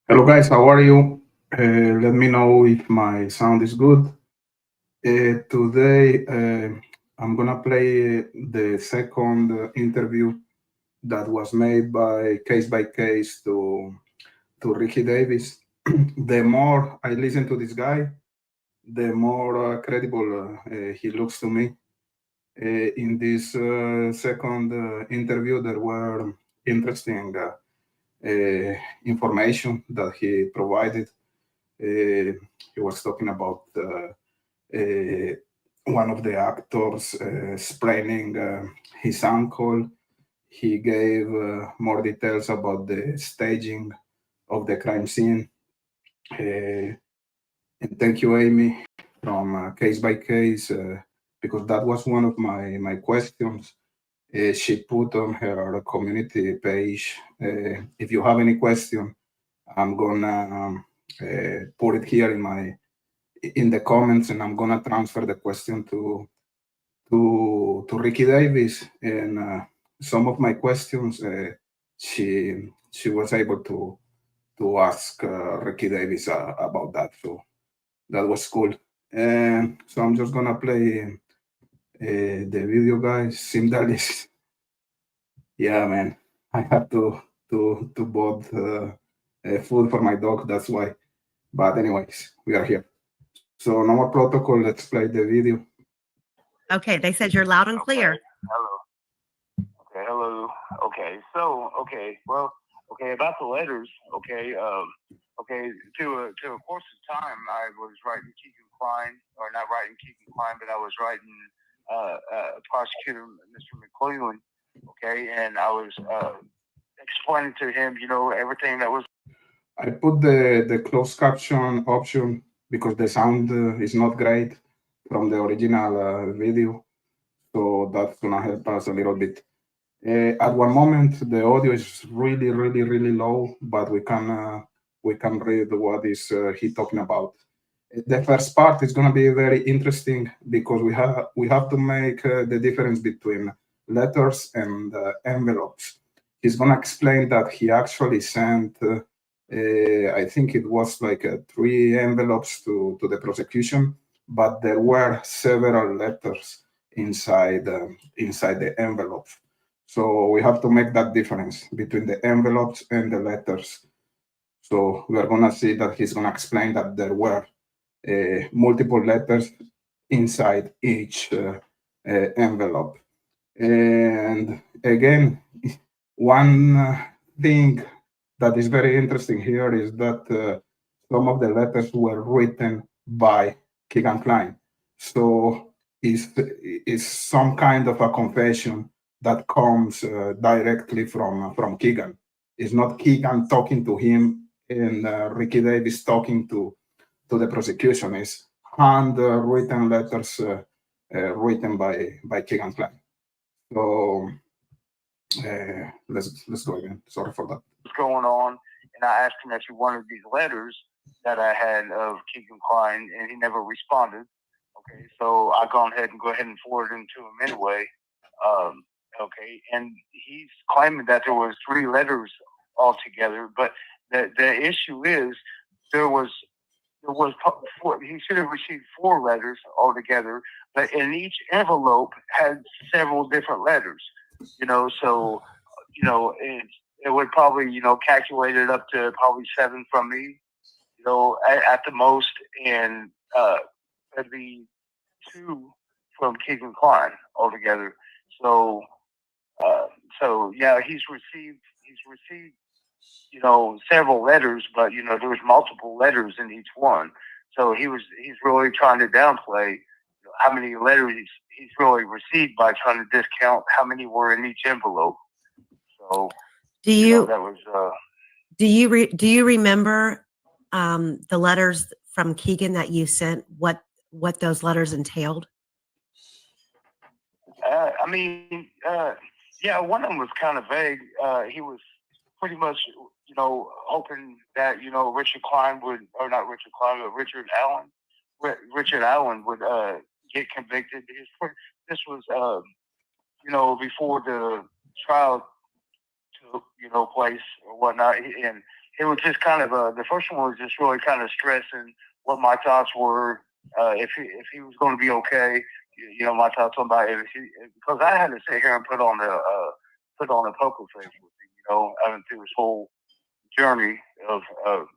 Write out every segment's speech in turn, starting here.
Hello guys, how are you? Let me know if my sound is good. Today I'm gonna play the second interview that was made by case to Ricky Davis. The more I listen to this guy, the more credible he looks to me. In this second interview, there were interesting information that he provided. He was talking about uh, one of the actors spraining his ankle. He gave more details about the staging of the crime scene. And thank you, Amy, from Case by Case, because that was one of my questions. She put on her community page. If you have any question, I'm gonna put it here in the comments, and I'm gonna transfer the question to Ricky Davis. And some of my questions, she was able to ask Ricky Davis about that. So that was cool. And so I'm just gonna play the video, guys. Simdalis. Yeah, man. I have to bought food for my dog. That's why. But anyways, we are here. So normal protocol. Let's play the video. Okay, they said you're loud and Okay. clear. Hello. Okay. Hello. Okay. So. Okay. Well. Okay. About the letters. Okay. Okay. To a course of time, I was writing Keegan Klein, or not writing Keegan Klein, but I was writing prosecutor Mr. McClellan. Okay, and I was explaining to him, everything that was. I put the closed caption option because the sound is not great from the original video. So that's gonna help us a little bit. At one moment, the audio is really, really, really low, but we can read what is he talking about. The first part is going to be very interesting because we have to make the difference between letters and envelopes. He's going to explain that he actually sent, I think it was like three envelopes to the prosecution, but there were several letters inside the envelope. So we have to make that difference between the envelopes and the letters. So we are going to see that he's going to explain that there were multiple letters inside each envelope. And again, one thing that is very interesting here is that some of the letters were written by Keegan Klein. So is some kind of a confession that comes directly from Keegan. It's not Keegan talking to him and Ricky Davis talking to the prosecution. It's handwritten letters written by Keegan Klein. So let's go again. Sorry for that. What's going on? And I asked him if he wanted these letters that I had of Keegan Klein, and he never responded. Okay, so I go ahead and forward them to him anyway. Okay, and he's claiming that there was three letters altogether, but the issue is there was four, he should have received four letters altogether, but in each envelope had several different letters. So it would probably calculate it up to probably seven from me, at the most, and it'd be two from Keegan Klein altogether. So uh, so yeah, he's received several letters, but there was multiple letters in each one. So he's really trying to downplay how many letters he's really received by trying to discount how many were in each envelope. So Do you that was do you remember the letters from Keegan that you sent? What those letters entailed? I mean, yeah, one of them was kind of vague. He was pretty much, hoping that Richard Klein would, or not Richard Klein, but Richard Allen would get convicted. This was, before the trial took place or whatnot, and it was just kind of the first one was just really kind of stressing what my thoughts were, if he was going to be okay. My thoughts about it, because I had to sit here and put on a poker face with him, through his whole journey of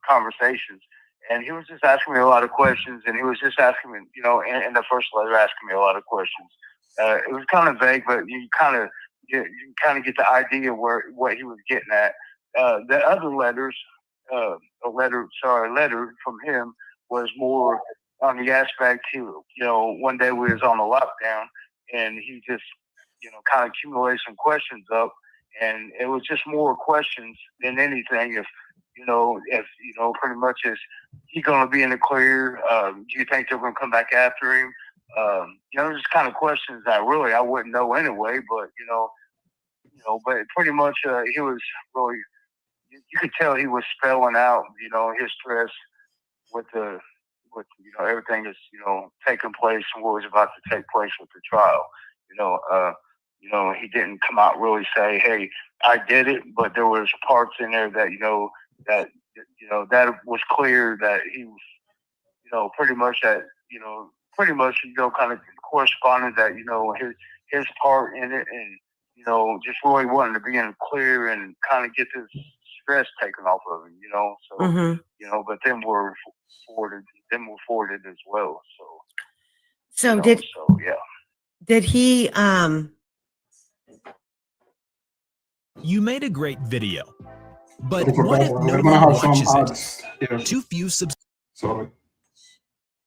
conversations. And he was just asking me a lot of questions, and he was just asking me, in the first letter, asking me a lot of questions. It was kind of vague, but you kind of get the idea what he was getting at. The other letters, a letter from him was more on the aspect. One day we was on a lockdown, and he just, kind of accumulated some questions up, and it was just more questions than anything. Pretty much is he going to be in the clear? Do you think they're going to come back after him? Just kind of questions that really I wouldn't know anyway. But but pretty much he was really. You could tell he was spelling out, his stress with everything that's taking place and what was about to take place with the trial. He didn't come out really say, "Hey, I did it," but there was parts in there that that was clear that he was, pretty much kind of corresponded that his part in it, and just really wanting to be in clear and kind of get this stress taken off of him, So but then we're forwarded as well. So yeah. Did he You made a great video, but Sorry for what that. if We're no gonna one have some watches it? ads here. Too few Sorry.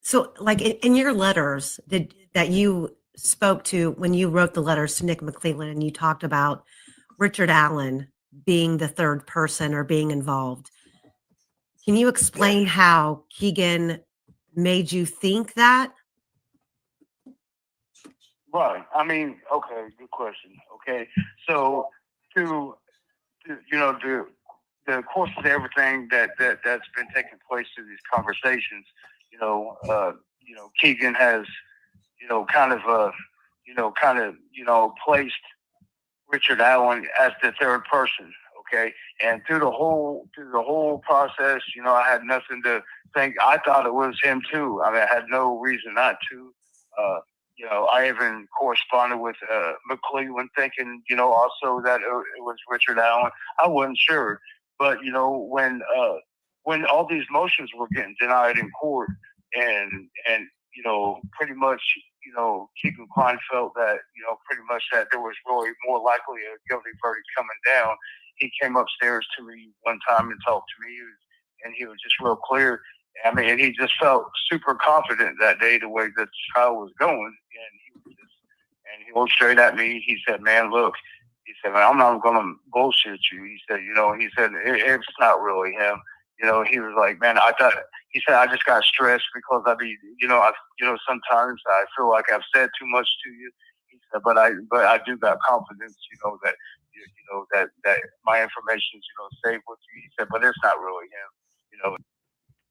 So, like in your letters that you spoke to when you wrote the letters to Nick McClelland, and you talked about Richard Allen being the third person or being involved, can you explain how Keegan made you think that? Right. I mean, okay, good question. Okay, so the course of everything that's been taking place through these conversations, Keegan has, placed Richard Allen as the third person. Okay, and through the whole process, I had nothing to think. I thought it was him too. I mean, I had no reason not to. I even corresponded with McClelland, thinking, also that it was Richard Allen. I wasn't sure, but when all these motions were getting denied in court, and pretty much, Keegan Klein felt that, pretty much that there was really more likely a guilty verdict coming down. He came upstairs to me one time and talked to me, and he was just real clear. I mean, he just felt super confident that day, the way the trial was going, and he looked straight at me. He said, "Man, look," he said, "Man, I'm not going to bullshit you." He said, "It's not really him." He was like, "Man, I thought," he said, "I just got stressed because sometimes I feel like I've said too much to you." He said, but I do got confidence, that my information is, safe with you." He said, "But it's not really him."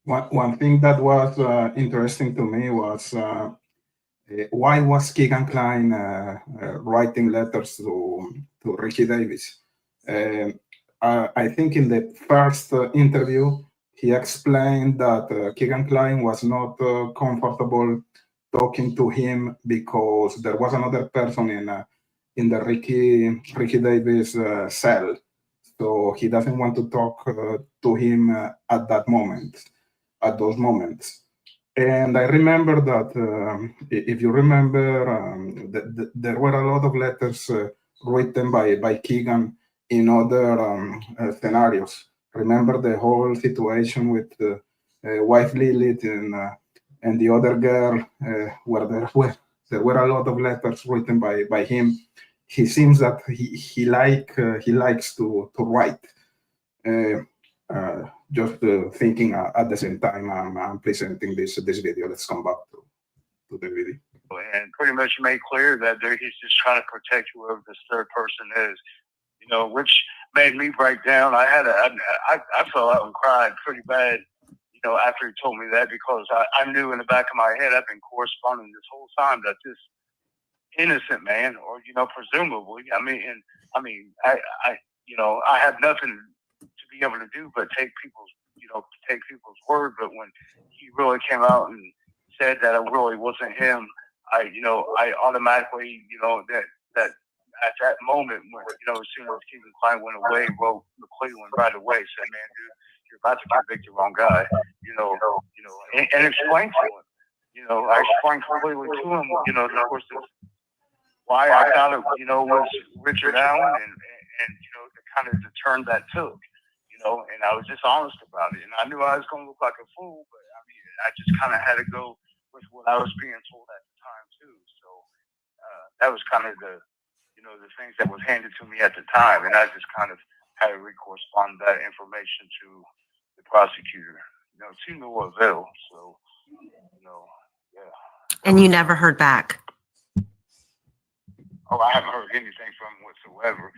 One thing that was interesting to me was why was Keegan Klein writing letters to Ricci Davis? I think in the first interview, he explained that Keegan Klein was not comfortable talking to him because there was another person in the Ricci Davis cell. So he doesn't want to talk to him at those moments. And I remember that if you remember, there were a lot of letters written by Keegan in other scenarios. Remember the whole situation with wife Lilith and the other girl, where there were a lot of letters written by him. He seems that he likes to write. Just thinking at the same time I'm presenting this video. Let's come back to the video. And pretty much made clear that he's just trying to protect whoever this third person is, which made me break down. I fell out and cried pretty bad, after he told me that, because I knew in the back of my head, I've been corresponding this whole time that this innocent man, or presumably, I have nothing to be able to do but take people's word. But when he really came out and said that it really wasn't him, I automatically, that at that moment when, as soon as Keegan Klein went away, wrote McClelland right away, said, man, dude, you're about to convict the wrong guy, and explained to him. I explained completely to him, of course, why I thought it, was Richard Allen and the kind of the turn that took, and I was just honest about it. And I knew I was going to look like a fool, but I mean, I just kind of had to go with what I was being told at the time too. So that was kind of the things that was handed to me at the time. And I just kind of had to correspond that information to the prosecutor, to no avail. So, yeah. And you never heard back? Oh, I haven't heard anything from him whatsoever.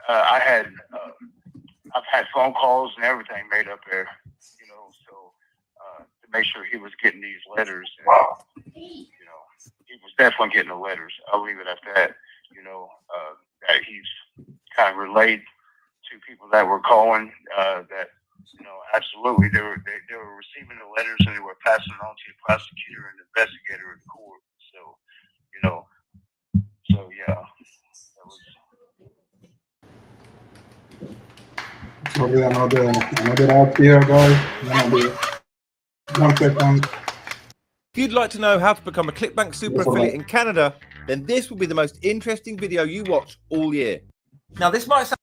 I've had phone calls and everything made up there, so to make sure he was getting these letters. And, he was definitely getting the letters. I'll leave it at that. That he's kind of relayed to people that were calling that, absolutely they were receiving the letters and they were passing it on to the prosecutor and the investigator in court. So yeah. Sorry, another out here, guys. 1 second. If you'd like to know how to become a ClickBank super affiliate in Canada, then this will be the most interesting video you watch all year. Now, this might sound...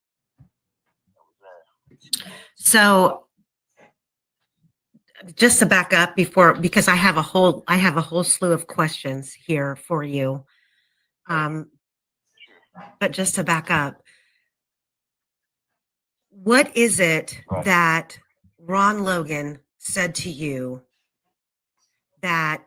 So just to back up because I have a whole slew of questions here for you. But just to back up, what is it that Ron Logan said to you that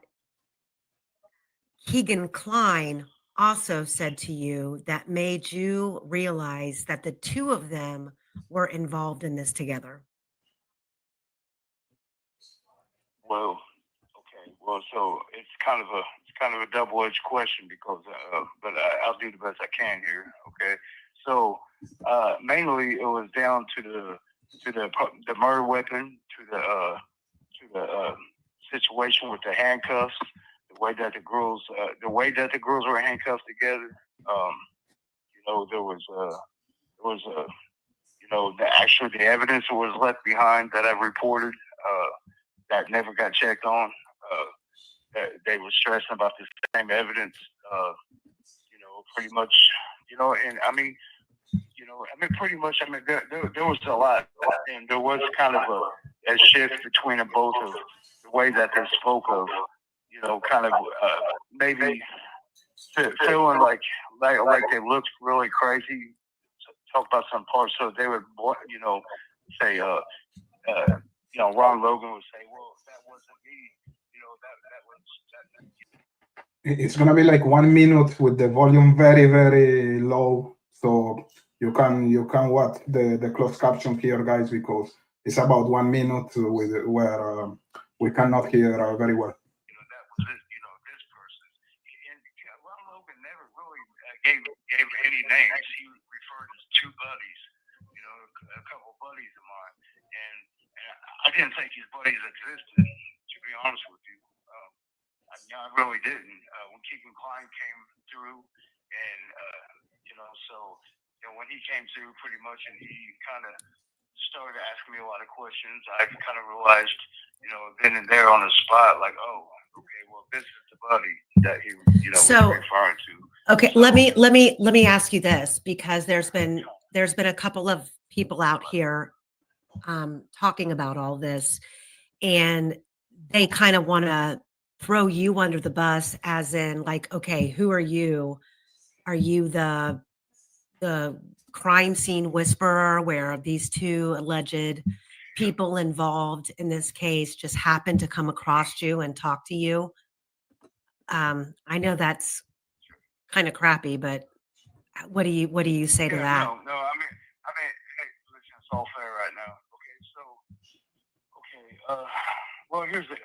Keegan Klein also said to you that made you realize that the two of them were involved in this together? Well, okay. Well, so it's kind of a double-edged question because, but I'll do the best I can here. Okay. So mainly it was down to the murder weapon, to the situation with the handcuffs, the way that the girls were handcuffed together. There was the evidence that was left behind that I reported that never got checked on. They were stressing about the same evidence, pretty much, and I mean, pretty much, there was a lot, and there was kind of a shift between them both of the way that they spoke of, kind of maybe feeling like they looked really crazy, talk about some parts, so they would, say, Ron Logan would say, well, that wasn't me, It's gonna be like 1 minute with the volume very, very low, so you can watch the closed caption here, guys, because it's about 1 minute where we cannot hear very well. That was it, this person. And Ron Logan never really gave any names. He referred to two buddies, a couple buddies of mine, and I didn't think his buddies existed, to be honest with you. I really didn't. When Keegan Klein came through, and when he came through, pretty much, and he kind of started asking me a lot of questions, I kind of realized, then and there on the spot, like, oh, okay, well, this is the buddy that he, was referring to. Okay, so, let me ask you this, because there's been a couple of people out here talking about all this, and they kind of want to throw you under the bus, as in, like, okay, who are you? Are you the crime scene whisperer, where these two alleged people involved in this case just happened to come across you and talk to you? I know that's kind of crappy, but what do you say to that? No. I mean, hey, listen, it's all fair right now. Okay, well, here's the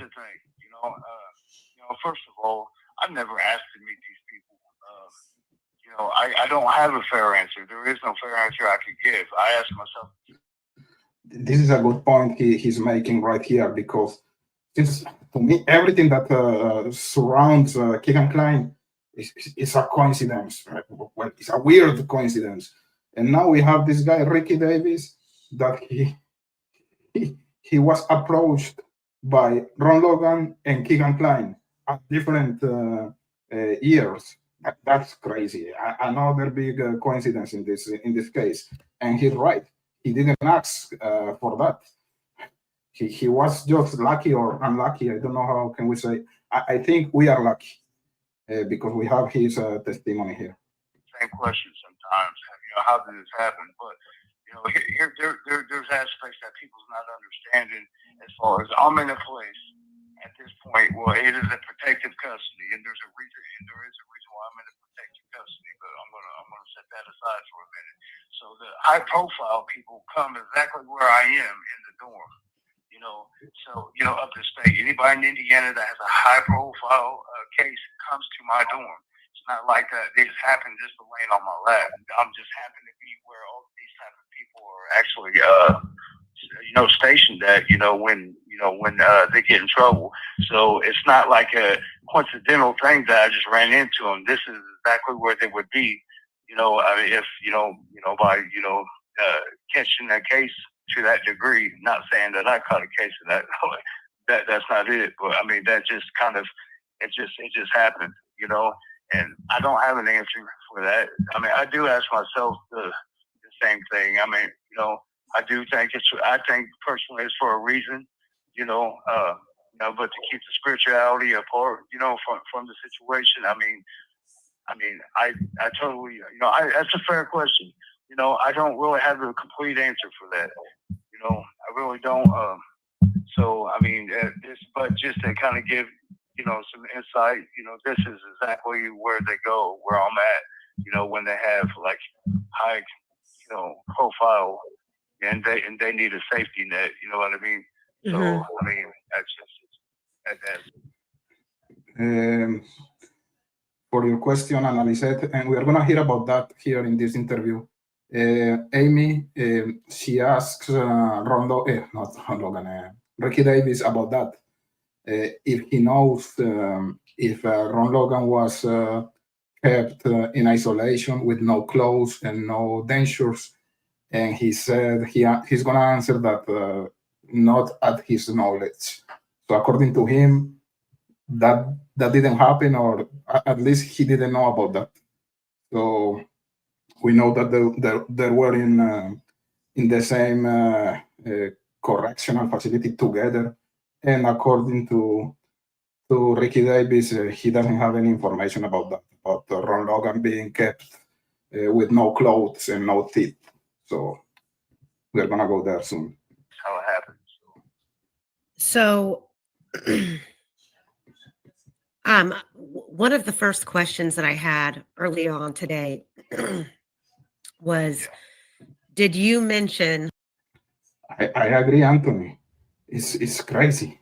thing. First of all, I've never asked to meet these people. I don't have a fair answer. There is no fair answer I could give. I ask myself this is a good point he's making right here, because since to me everything that surrounds Keegan Klein is a coincidence, right? Well, it's a weird coincidence. And now we have this guy Ricci Davis that he was approached by Ron Logan and Keegan Klein at different years. That's crazy. Another big coincidence in this case. And he's right. He didn't ask for that. He was just lucky or unlucky. I don't know how can we say. I think we are lucky because we have his testimony here. Same question sometimes. How did this happen? But there's aspects that people's not understanding as far as I'm in a place at this point. Well, it is a protective custody, and there is a reason why I'm in a protective custody. But I'm gonna set that aside for a minute. So the high profile people come exactly where I am in the dorm. Up the state, anybody in Indiana that has a high profile case comes to my dorm. It's not like this happened just laying on my lap. I'm just happen to be where all these type of people are actually, stationed at. When they get in trouble. So it's not like a coincidental thing that I just ran into them. This is exactly where they would be. If by catching that case to that degree. Not saying that I caught a case of that. That's not it. But I mean, that just kind of it just happened. And I don't have an answer for that. I mean, I do ask myself the same thing. I mean, I do think I think personally it's for a reason. But to keep the spirituality apart, from the situation. I totally, that's a fair question. I don't really have a complete answer for that. I really don't. So, I mean, but just to kind of give, some insight, this is exactly where they go, where I'm at, when they have like high, profile and they need a safety net, you know what I mean? So, I mean, that's for your question, Annalise, and we are going to hear about that here in this interview. Amy, she asks Ricci Davis about that. If he knows if Ron Logan was kept in isolation with no clothes and no dentures, and he said he's going to answer that not at his knowledge. So according to him, that didn't happen, or at least he didn't know about that. So we know that they were in the same correctional facility together, and according to Ricci Davis, he doesn't have any information about that, about Ron Logan being kept with no clothes and no teeth. So we're gonna go there soon. how it happens. So, one of the first questions that I had early on today was, did you mention? I agree, Anthony. It's crazy.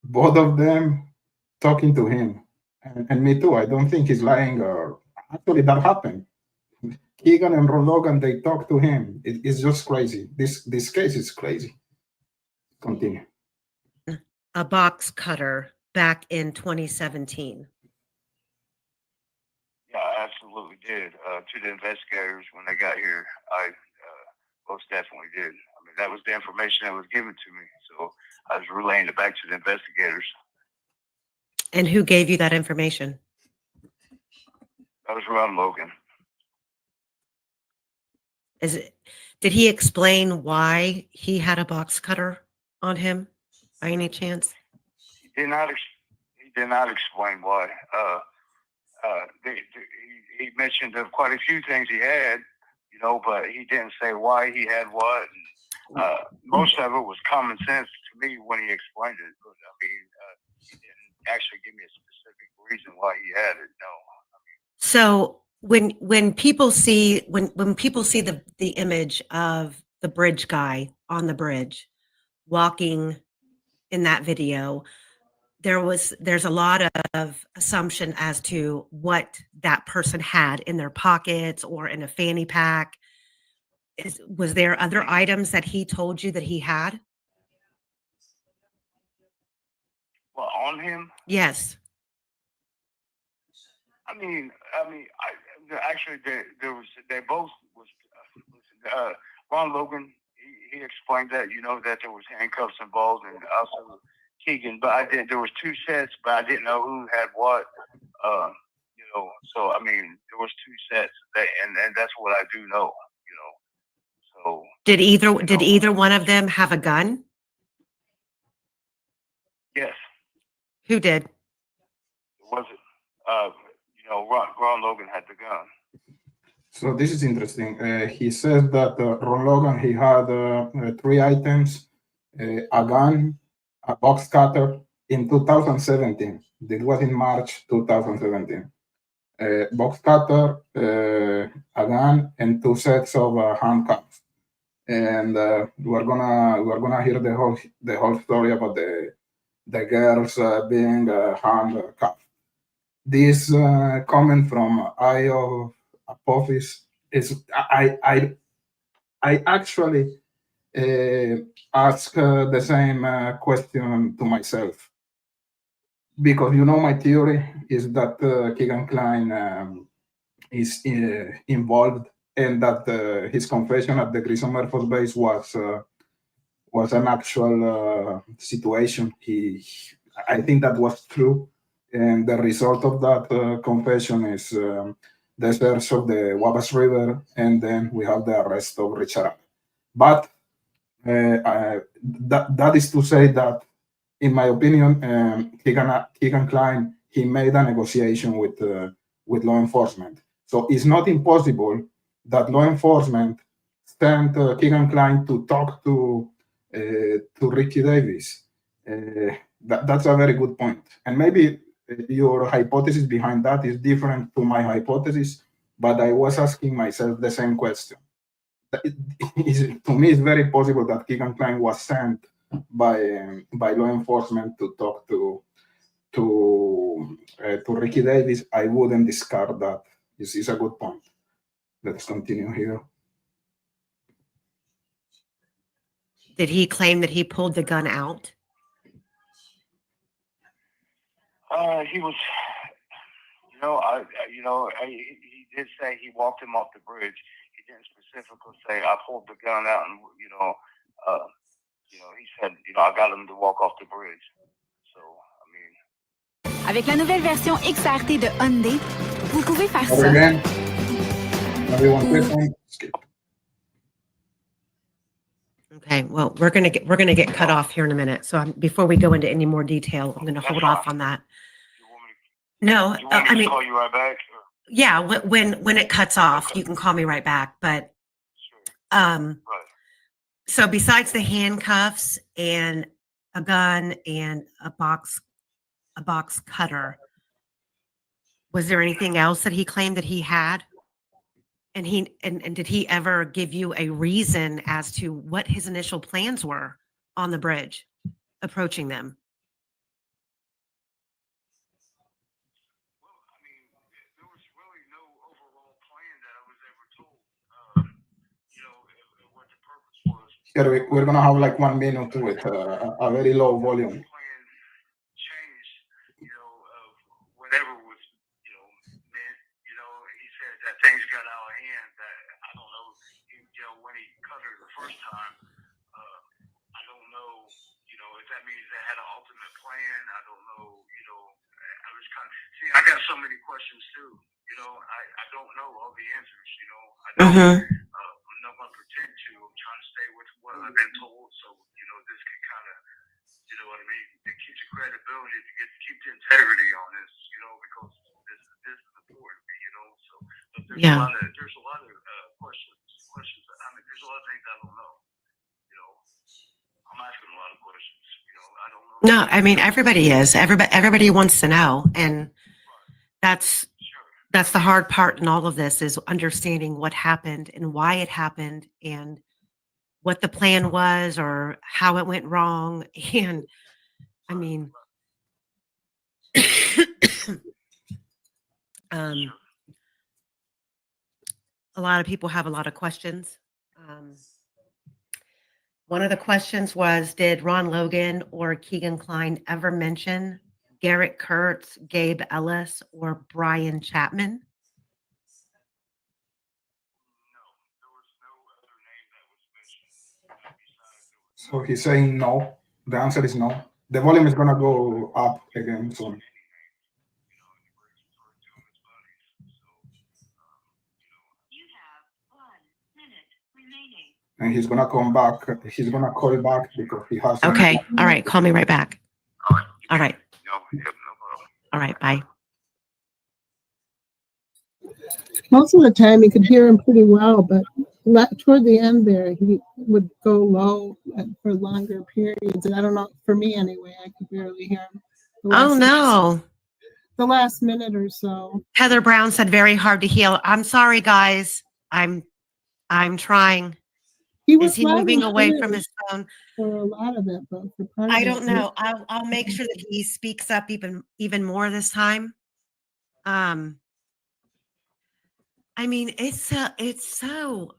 Both of them talking to him, and me too. I don't think he's lying, or actually that happened. Keegan and Ron Logan, they talk to him. It's just crazy. This case is crazy. Continue. A box cutter back in 2017. Yeah, I absolutely did. To the investigators when they got here, I most definitely did. I mean, that was the information that was given to me. So I was relaying it back to the investigators. And who gave you that information? That was Ron Logan. Did he explain why he had a box cutter on him by any chance? He did not explain why. He mentioned of quite a few things he had, but he didn't say why he had what. Most of it was common sense to me when he explained it. But I mean, he didn't actually give me a specific reason why he had it. No. So when people see the image of the bridge guy on the bridge walking in that video, there's a lot of assumption as to what that person had in their pockets or in a fanny pack. was there other items that he told you that he had? Well, on him, Yes. actually, they both was, Ron Logan, he explained that, that there was handcuffs involved, and also Keegan, but there was 2 sets, but I didn't know who had what, so, there was 2 sets, and that's what I do know, so. Did either one of them have a gun? Yes. Who did? Was it, Ron Logan had the gun. So this is interesting. He says that Ron Logan, he had 3 items, a gun, a box cutter in 2017. This was in March 2017. Box cutter, a gun, and 2 sets of handcuffs. And we're gonna hear the whole story about the girls being handcuffed. This comment from Io Apophis is I actually ask the same question to myself, because my theory is that Keegan Klein is involved, and that his confession at the Grissom Air Force Base was an actual situation. I think that was true, and the result of that confession is the search of the Wabash River, and then we have the arrest of Richard. But that is to say that, in my opinion, Keegan Klein, he made a negotiation with law enforcement. So it's not impossible that law enforcement sent Keegan Klein to talk to Ricci Davis. That's a very good point. And maybe your hypothesis behind that is different to my hypothesis, but I was asking myself the same question. To me, it's very possible that Keegan Klein was sent by law enforcement to talk to Ricci Davis. I wouldn't discard that. This is a good point. Let's continue here. Did he claim that he pulled the gun out? He was, he did say he walked him off the bridge. He didn't specifically say I pulled the gun out, and he said, I got him to walk off the bridge. So, Avec la nouvelle version XRT de Hyundai, vous pouvez faire ça. Again, everyone, skip. Okay, well, we're gonna get cut off here in a minute. So before we go into any more detail, I'm gonna hold off on that. No, you want me to call you right back? Or? Yeah, when it cuts off, you can call me right back. But Right. so besides the handcuffs and a gun and a box cutter, was there anything else that he claimed that he had? And did he ever give you a reason as to what his initial plans were on the bridge, approaching them? Well, there was really no overall plan that I was ever told. What the purpose was. Here we're gonna have like 1 minute with a very low volume. Plan changed, of whatever was, meant. He said that things got out of hand. That I don't know. When he cut her the first time, I don't know. If that means they had an ultimate plan. I don't know. I was kind of I got so many questions too. I don't know all the answers. I don't. I'm not going to pretend to. I'm trying to stay with what I've been told. So this can kind of, what I mean. It keeps the credibility to keep the integrity on this. Because this is important. So but there's a lot of questions. There's a lot of things I don't know. I'm asking a lot of questions. I don't know. No, everybody is. Everybody wants to know, and that's the hard part in all of this is understanding what happened and why it happened and what the plan was or how it went wrong. And a lot of people have a lot of questions. One of the questions was, did Ron Logan or Keegan Kline ever mention Garrett Kurtz, Gabe Ellis, or Brian Chapman? So he's saying no. The answer is no. The volume is gonna go up again soon. And he's gonna come back. He's gonna call back because he has. Okay. All right. Call me right back. All right. All right. Bye. Most of the time, you could hear him pretty well, but toward the end there, he would go low for longer periods. And I don't know, for me anyway, I could barely hear him. Oh, no. The last minute or so. Heather Brown said very hard to heal. I'm sorry, guys. I'm trying. Is he moving away from his phone? For a lot of it, but for part I of don't know. I'll make sure that he speaks up even more this time. I mean, it's so.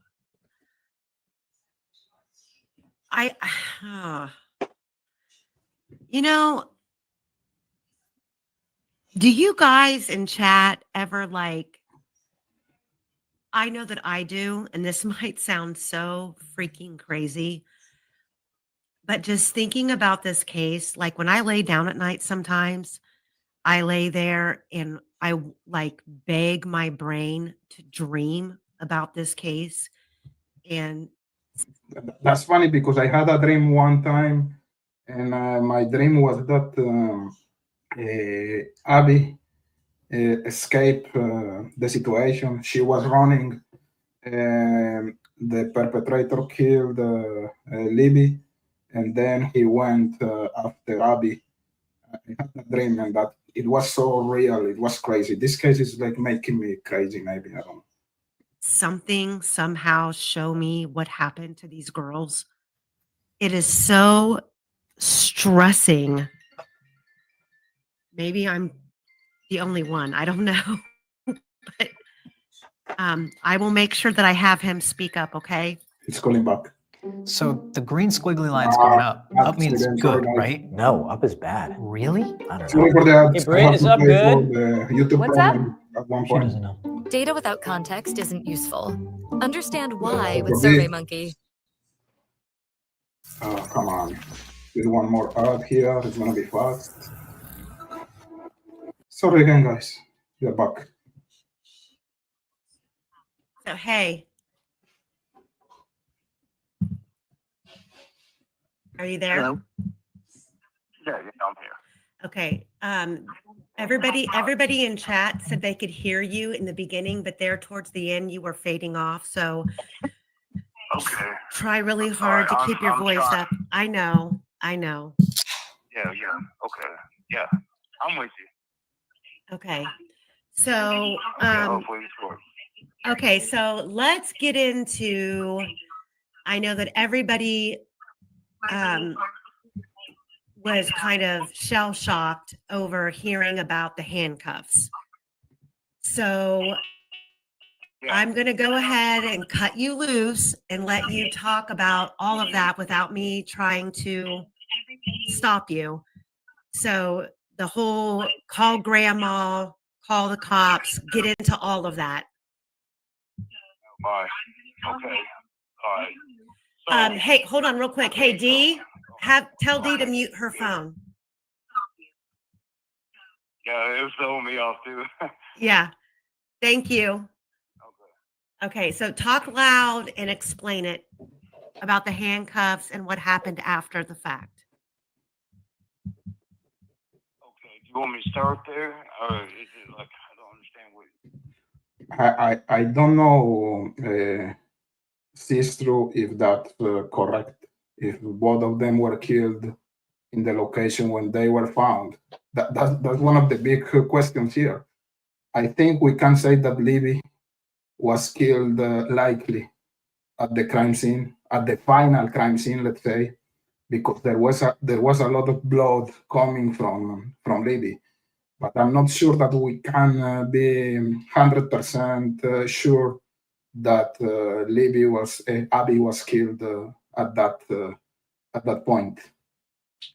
You know, do you guys in chat ever like? I know that I do, and this might sound so freaking crazy, but just thinking about this case, like when I lay down at night, sometimes I lay there and I like beg my brain to dream about this case. And that's funny because I had a dream one time, and my dream was that Abby escaped the situation. She was running. The perpetrator killed Libby, and then he went after Abby. I had a dream, and that it was so real. It was crazy. This case is like making me crazy. Maybe I don't know. Something somehow show me what happened to these girls. It is so stressing. Maybe I'm the only one. I don't know. But I will make sure that I have him speak up, okay? It's calling back. So the green squiggly line's going up. Up means good, right? No, up is bad. Really? I don't Sorry know. for that. Hey, Britt, is up good? YouTube What's up? at one She point. doesn't know. Data without context isn't useful. Understand why with Okay. SurveyMonkey. Come on. There's one more ad here. It's gonna be fast. Sorry again, guys. We're back. So hey. Are you there? Hello? Yeah, I'm here. Okay. Everybody in chat said they could hear you in the beginning, but there towards the end you were fading off. So Okay. try really hard to keep your I'm voice trying. up. I know. Yeah. Okay. Yeah. I'm with you. Okay. So Hopefully it's works. okay, so let's get into, I know that everybody was kind of shell-shocked over hearing about the handcuffs. So I'm going to go ahead and cut you loose and let you talk about all of that without me trying to stop you. So the whole call grandma, call the cops, get into all of that. Bye. Okay. All right. So, Hey, hold on real quick. Hey, Dee, tell Dee to mute her phone. yeah, it was throwing me off too. Yeah. Thank you. Okay. Okay, so talk loud and explain it about the handcuffs and what happened after the fact. Okay. Do you want me to start there, or is it like I don't understand what? I don't know, Sistru, if that's correct. If both of them were killed in the location when they were found, that's one of the big questions here. I think we can say that Libby was killed likely at the crime scene, at the final crime scene, let's say, because there was a lot of blood coming from Libby. But I'm not sure that we can be 100% sure that Abby was killed at that point,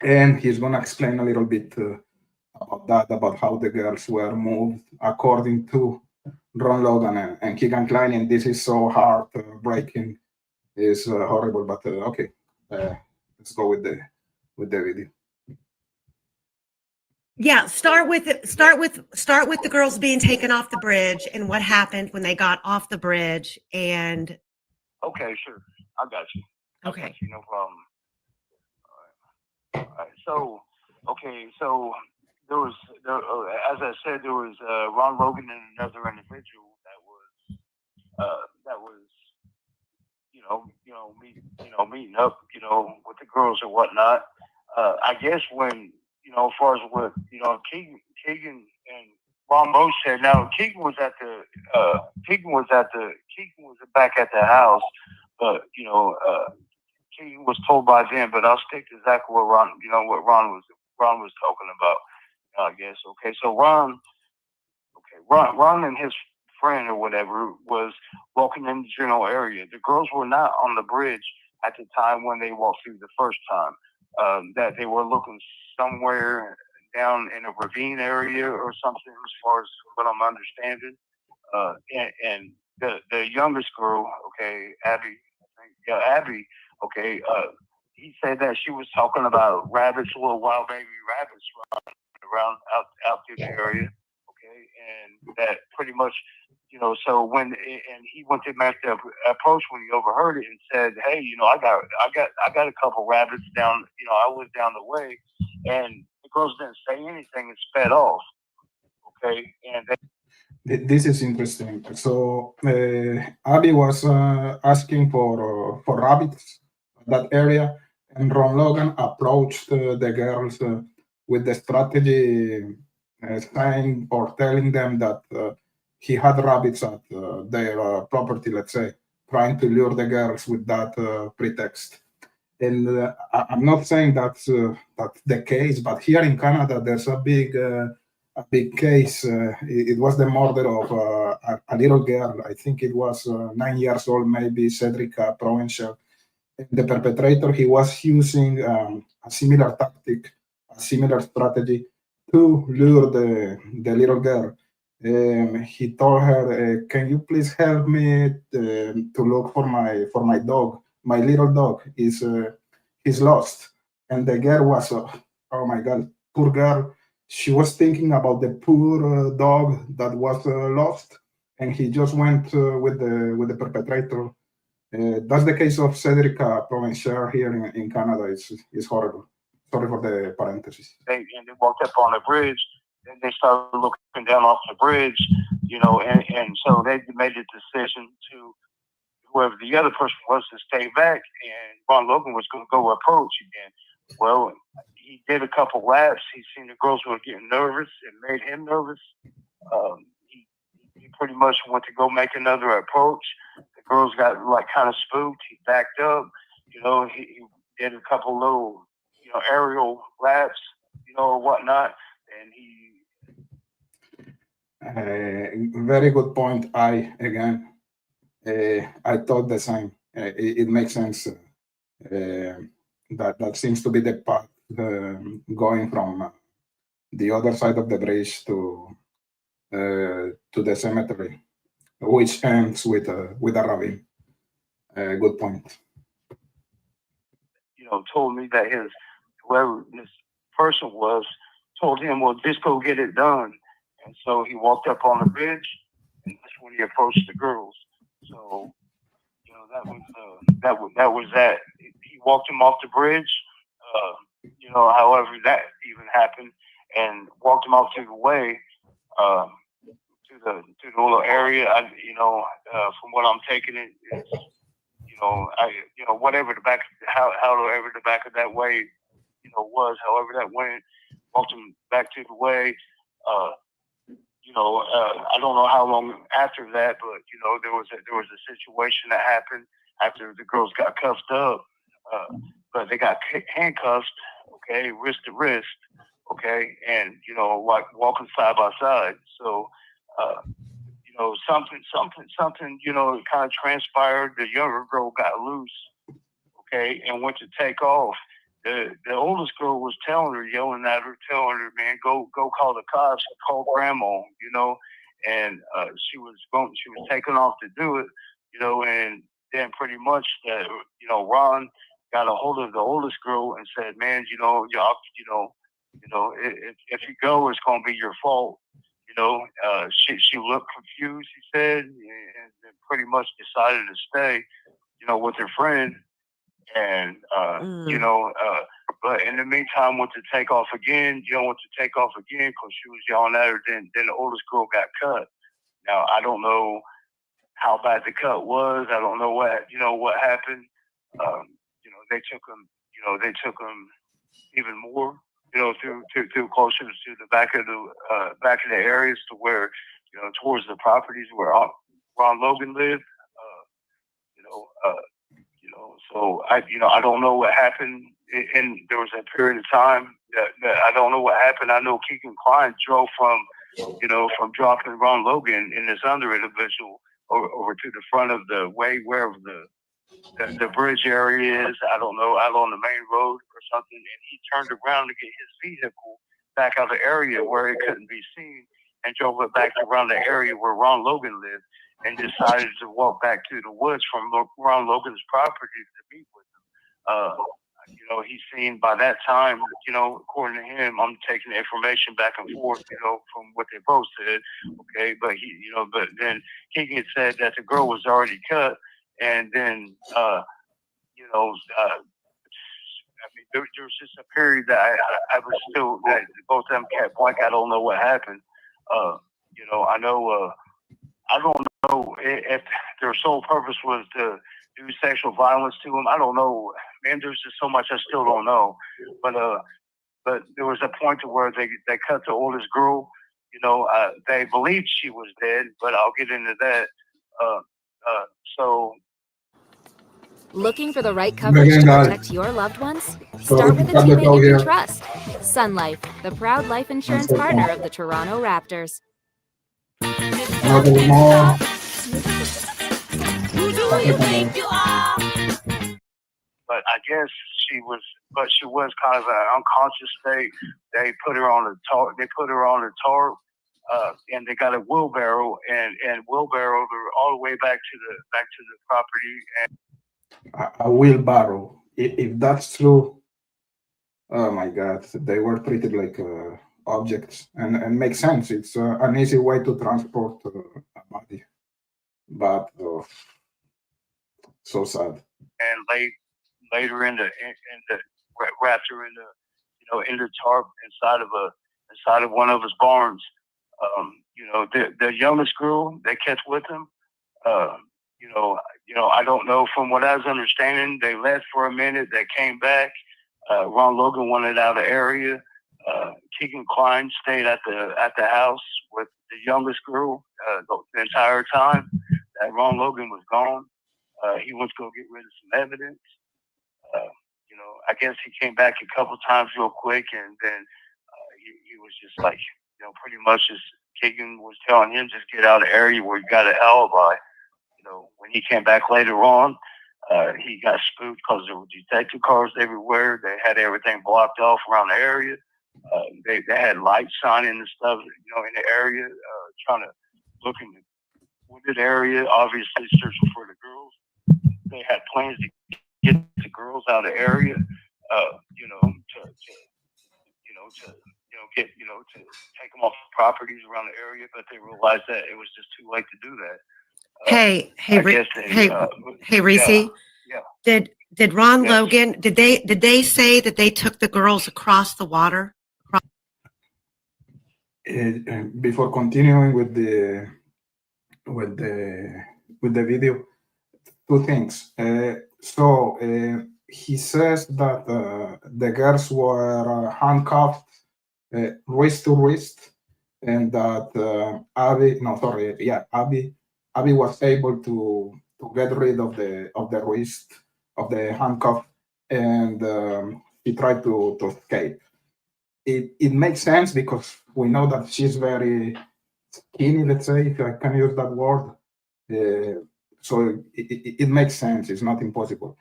and he's gonna explain a little bit about that, about how the girls were moved according to Ron Logan and Keegan Kline, and this is so heartbreaking, is horrible. But okay, let's go with the video. Yeah, start with the girls being taken off the bridge and what happened when they got off the bridge. And okay, sure, I got you. okay, I got you, no problem. All right. So, okay, so there was, as I said, there was Ron Logan and another individual that was, meeting up, with the girls or whatnot. I guess when, as far as what, Keegan and Ron both said. Now Keegan was back at the house, but Keegan was told by them. But I'll stick to exactly what Ron was talking about. I guess. Okay, so Ron and his friend or whatever was walking in the general area. The girls were not on the bridge at the time when they walked through the first time. That they were looking somewhere down in a ravine area or something, as far as what I'm understanding. And the youngest girl, okay, Abby, Abby, okay, he said that she was talking about rabbits, little wild baby rabbits running around out through the area, okay, and that pretty much, so when he went to make the approach when he overheard it and said, "Hey, I got a couple rabbits down, I live down the way," and the girls didn't say anything and sped off, okay, and this is interesting. So Abby was asking for rabbits in that area, and Ron Logan approached the girls with the strategy, saying or telling them that he had rabbits at their property, let's say, trying to lure the girls with that pretext. And I'm not saying that's the case, but here in Canada, there's a big case. It was the murder of a little girl. I think it was 9 years old, maybe Cedrica Provencher. The perpetrator, he was using a similar tactic, a similar strategy to lure the little girl. He told her, "Can you please help me to look for my dog? My little dog is he's lost." And the girl was, oh my God, poor girl. She was thinking about the poor dog that was lost, and he just went with the perpetrator. That's the case of Cedrica Provencher here in Canada. It's horrible. Sorry for the parenthesis. They walked up on the bridge, and they started looking down off the bridge, and so they made a decision to, whoever the other person was, to stay back, and Ron Logan was going to go approach again. Well, he did a couple laps. He seen the girls were getting nervous. It made him nervous. He pretty much went to go make another approach. The girls got kind of spooked. He backed up. He did a couple little, aerial laps, or whatnot, and he. Very good point. I thought the same. It makes sense. That seems to be the path going from the other side of the bridge to the cemetery, which ends with a ravine. Good point. Told me that whoever this person was told him, "Well, just go get it done." And so he walked up on the bridge, and that's when he approached the girls. So, that was that. He walked him off the bridge. However that even happened, and walked him off to the way, to the little area. From what I'm taking it, it's, whatever the back, however the back of that way, was, however that went, walked him back to the way. I don't know how long after that, but there was a situation that happened after the girls got cuffed up, but they got handcuffed, okay, wrist to wrist, okay, and walking side by side. So, something, kind of transpired. The younger girl got loose, okay, and went to take off. The oldest girl was yelling at her, telling her, man, go call the cops, call grandma, and she was taking off to do it, and then pretty much that, Ron got a hold of the oldest girl and said, man, if you go, it's gonna be your fault. She looked confused, he said, and pretty much decided to stay, with her friend. And, but in the meantime, went to take off again, because she was yelling at her. Then the oldest girl got cut. Now, I don't know how bad the cut was. I don't know what happened. They took him even more, through closer to the back of the areas to where, towards the properties where Ron Logan lived. So I don't know what happened. And there was a period of time that I don't know what happened. I know Keegan Klein drove from dropping Ron Logan and this other individual over to the front of the way where the bridge area is. I don't know, out on the main road or something. And he turned around to get his vehicle back out of the area where it couldn't be seen and drove it back around the area where Ron Logan lived, and decided to walk back to the woods from Ron Logan's property to meet with him. He's seen by that time, according to him, I'm taking the information back and forth, from what they both said. Okay. But but then Keegan said that the girl was already cut. And then, there was just a period that I was still, that both of them kept blank. I don't know what happened. I don't know if their sole purpose was to do sexual violence to him. I don't know. Man, there's just so much I still don't know. But there was a point to where they cut the oldest girl. They believed she was dead, but I'll get into that. Looking for the right coverage to protect your loved ones? Start with a teammate you can trust. Sun Life, the proud life insurance partner of the Toronto Raptors. But I guess she was kind of an unconscious state. They put her on a tarp. And they got a wheelbarrow and wheelbarrow her all the way back to the property. And a wheelbarrow. If that's true, oh my God, they were treated like objects, and makes sense. It's an easy way to transport a body, but so sad. And later in the wrapped her in the tarp inside of one of his barns. The youngest girl they kept with him. I don't know. From what I was understanding, they left for a minute. They came back. Ron Logan wanted out of the area. Keegan Klein stayed at the house with the youngest girl the entire time that Ron Logan was gone. He went to go get rid of some evidence. I guess he came back a couple times real quick, and then he was just like, pretty much just Keegan was telling him, just get out of the area where you got an alibi. When he came back later on, he got spooked because there were detective cars everywhere. They had everything blocked off around the area. They had lights shining and stuff, in the area, trying to look in the wooded area, obviously searching for the girls. They had plans to get the girls out of the area, to take them off the properties around the area, but they realized that it was just too late to do that. Hey, Ricci. Yeah. Did Ron Logan? Did they say that they took the girls across the water? Before continuing with the video, two things. He says that the girls were handcuffed wrist to wrist, and that Abby was able to get rid of the wrist of the handcuff, and he tried to escape. It makes sense because we know that she's very skinny, let's say, if I can use that word. So it makes sense. It's not impossible.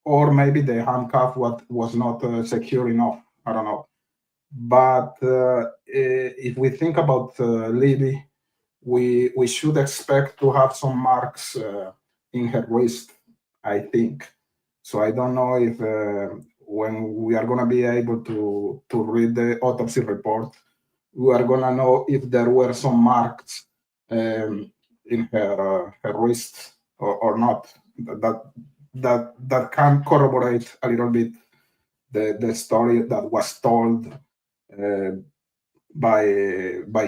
Or maybe the handcuff was not secure enough. I don't know. But if we think about Libby, we should expect to have some marks in her wrist, I think. So I don't know if when we are going to be able to read the autopsy report, we are going to know if there were some marks in her wrist or not. That can corroborate a little bit the story that was told by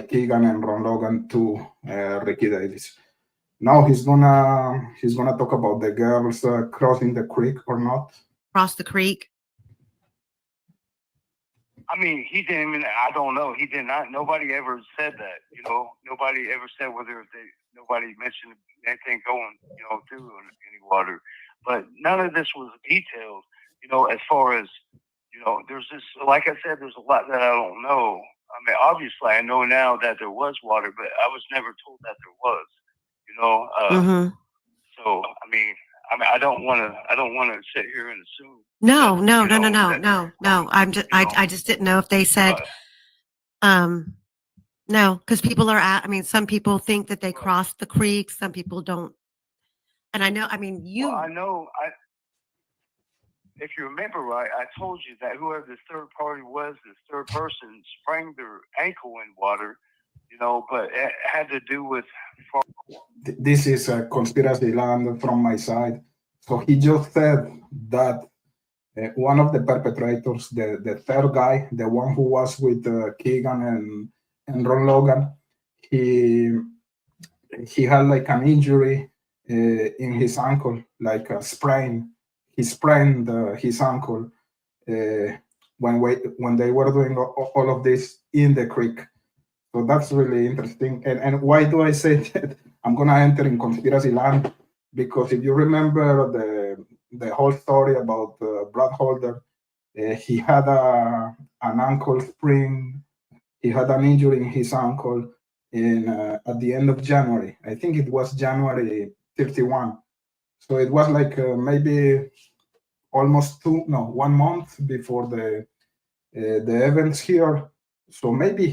Keegan and Ron Logan to Ricci Davis. Now he's gonna talk about the girls crossing the creek or not. Cross the creek. I mean, he didn't even, I don't know. He did not, nobody ever said that, you know. Nobody ever said nobody mentioned anything going, you know, through any water. But none of this was detailed, you know, as far as, you know, there's this, like I said, there's a lot that I don't know. I mean, obviously, I know now that there was water, but I was never told that there was, you know. So, I mean, I don't want to sit here and assume. No. I just didn't know if they said, no, because people are I mean, some people think that they crossed the creek. Some people don't. And I know, I mean, Well, I know, if you remember right, I told you that whoever this third party was, this third person sprained their ankle in water, you know, but it had to do with. This is a conspiracy land from my side. So he just said that one of the perpetrators, the third guy, the one who was with Keegan and Ron Logan, he had like an injury in his ankle, like a sprain. He sprained his ankle when they were doing all of this in the creek. So that's really interesting. And why do I say that? I'm gonna enter in conspiracy land because if you remember the whole story about Brad Holder, he had an ankle sprain. He had an injury in his ankle at the end of January. I think it was January 31. So it was like maybe almost 1 month before the events here. So maybe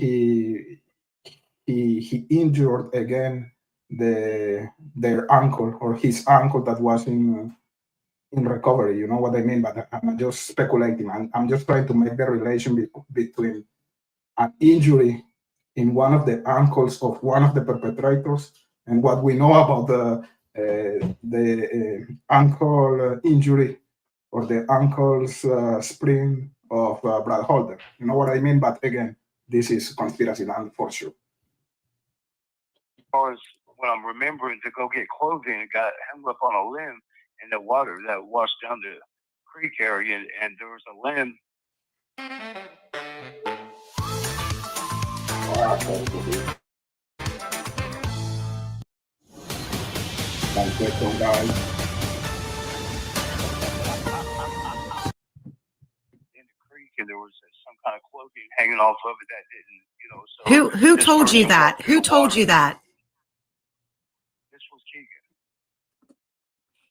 he injured again their ankle or his ankle that was in recovery. You know what I mean? But I'm just speculating. I'm just trying to make the relation between an injury in one of the ankles of one of the perpetrators and what we know about the ankle injury or the ankle's sprain of Brad Holder. You know what I mean? But again, this is conspiracy land for sure. As far as when I'm remembering to go get clothing, it got hung up on a limb in the water that washed down the creek area, and there was a limb. In the creek, and there was some kind of clothing hanging off of it that didn't, you know. So who told you that? Who told you that? This was Keegan.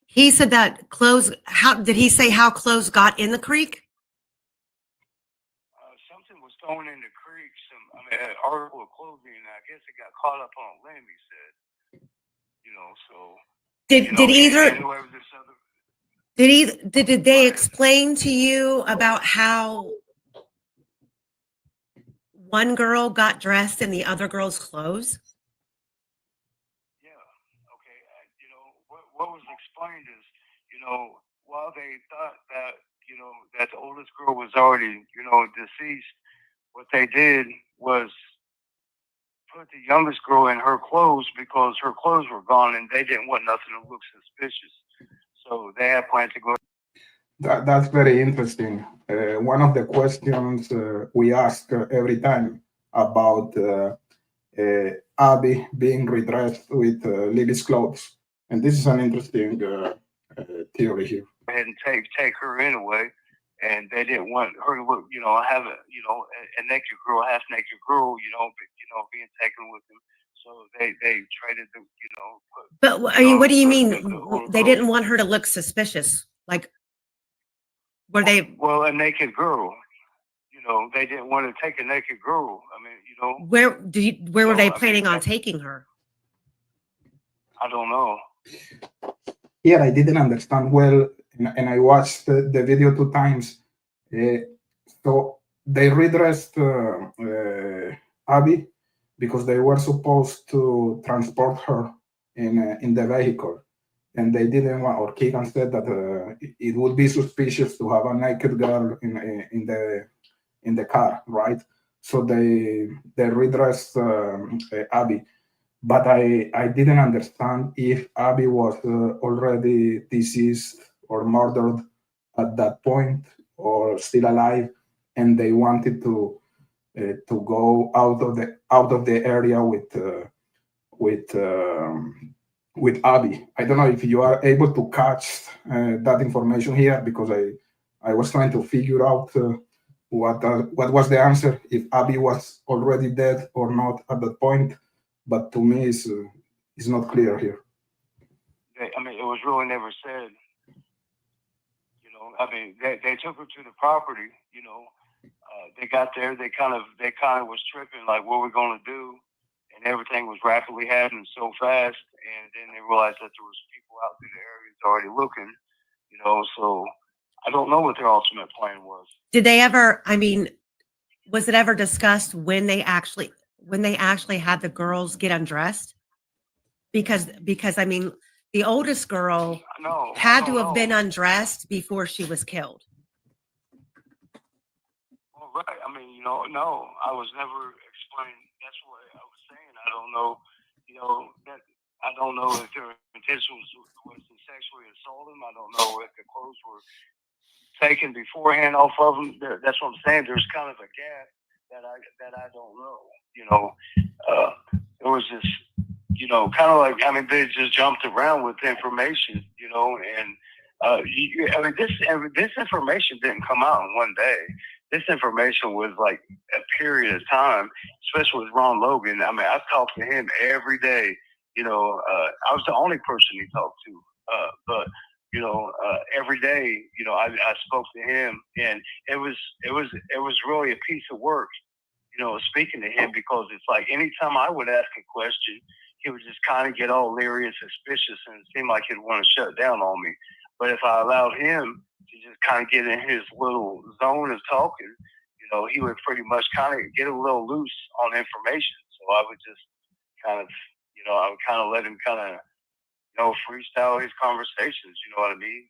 He said that clothes. How did he say how clothes got in the creek? Something was thrown in the creek. An article of clothing. I guess it got caught up on a limb. He said, you know. So did they explain to you about how one girl got dressed in the other girl's clothes? Yeah. Okay. You know what was explained is, you know, while they thought that, you know, that the oldest girl was already, you know, deceased, what they did was put the youngest girl in her clothes because her clothes were gone and they didn't want nothing to look suspicious. So they had planned to go. That's very interesting. One of the questions we ask every time about Abby being redressed with Libby's clothes. And this is an interesting theory here. Go ahead and take her anyway. and they didn't want her to look, have a naked girl, half naked girl, being taken with them. So they traded the, But I mean, what do you mean they didn't want her to look suspicious? Like, were they? Well, a naked girl. They didn't want to take a naked girl. I mean, Where were they planning on taking her? I don't know. Here, I didn't understand well, and I watched the video 2 times. So they redressed Abby because they were supposed to transport her in the vehicle, and they didn't want. Or Keegan said that it would be suspicious to have a naked girl in the car, right? So they redressed Abby. But I didn't understand if Abby was already deceased or murdered at that point, or still alive, and they wanted to go out of the area with Abby. I don't know if you are able to catch that information here, because I was trying to figure out what was the answer, if Abby was already dead or not at that point. But to me, it's not clear here. I mean, it was really never said. I mean, they took her to the property. They got there. They kind of was tripping, like, what we're going to do, and everything was rapidly happening so fast. And then they realized that there was people out in the areas already looking. So I don't know what their ultimate plan was. Did they ever? I mean, was it ever discussed when they actually had the girls get undressed? Because I mean, the oldest girl had to have been undressed before she was killed. Well, right. I mean, no, I was never explained. That's what I was saying. I don't know, that I don't know if their intention was to sexually assault them. I don't know if the clothes were taken beforehand off of them. That's what I'm saying. There's kind of a gap that I don't know. It was just, kind of like, I mean, they just jumped around with information, and I mean, this information didn't come out in one day. This information was like a period of time, especially with Ron Logan. I mean, I talked to him every day. I was the only person he talked to, but every day, I spoke to him, and it was really a piece of work, speaking to him, because it's like anytime I would ask a question, he would just kind of get all leery and suspicious, and it seemed like he'd want to shut down on me. But if I allowed him to just kind of get in his little zone of talking, he would pretty much kind of get a little loose on information. So I would just kind of, I would kind of let him kind of, freestyle his conversations. You know what I mean?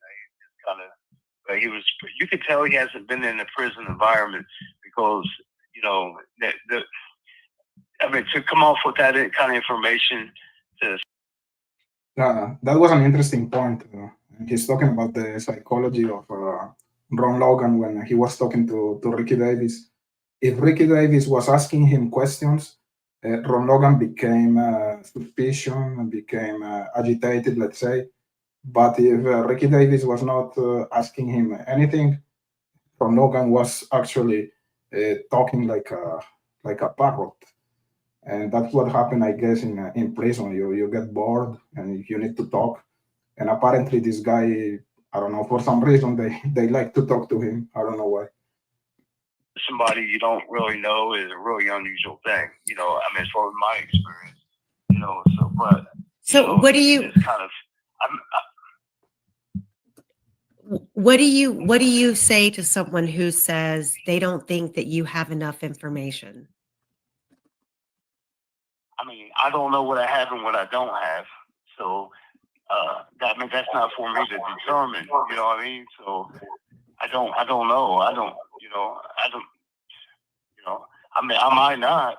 But you could tell he hasn't been in a prison environment, because, I mean, to come off with that kind of information. That was an interesting point. He's talking about the psychology of Ron Logan when he was talking to Ricci Davis. If Ricci Davis was asking him questions, Ron Logan became suspicious and became agitated, let's say. But if Ricci Davis was not asking him anything, Ron Logan was actually talking like a parrot. And that's what happened, I guess, in prison. You get bored and you need to talk. And apparently this guy, I don't know, for some reason they like to talk to him. I don't know why. Somebody you don't really know is a really unusual thing. I mean, as far as my experience, what do you kind of, what do you say to someone who says they don't think that you have enough information? I mean, I don't know what I have and what I don't have. So that means that's not for me to determine. You know what I mean? So I don't know. I mean, I might not,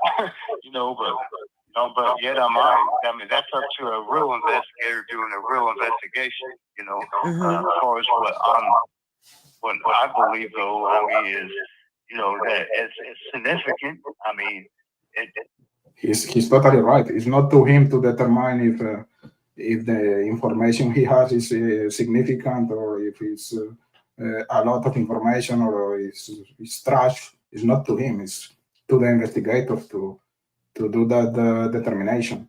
but yet I might. I mean, that's up to a real investigator doing a real investigation, as far as what I believe, though, I mean, is, that it's significant. I mean, He's totally right. It's not to him to determine if the information he has is significant, or if it's a lot of information or is trash, it's not to him, it's to the investigators to do that determination.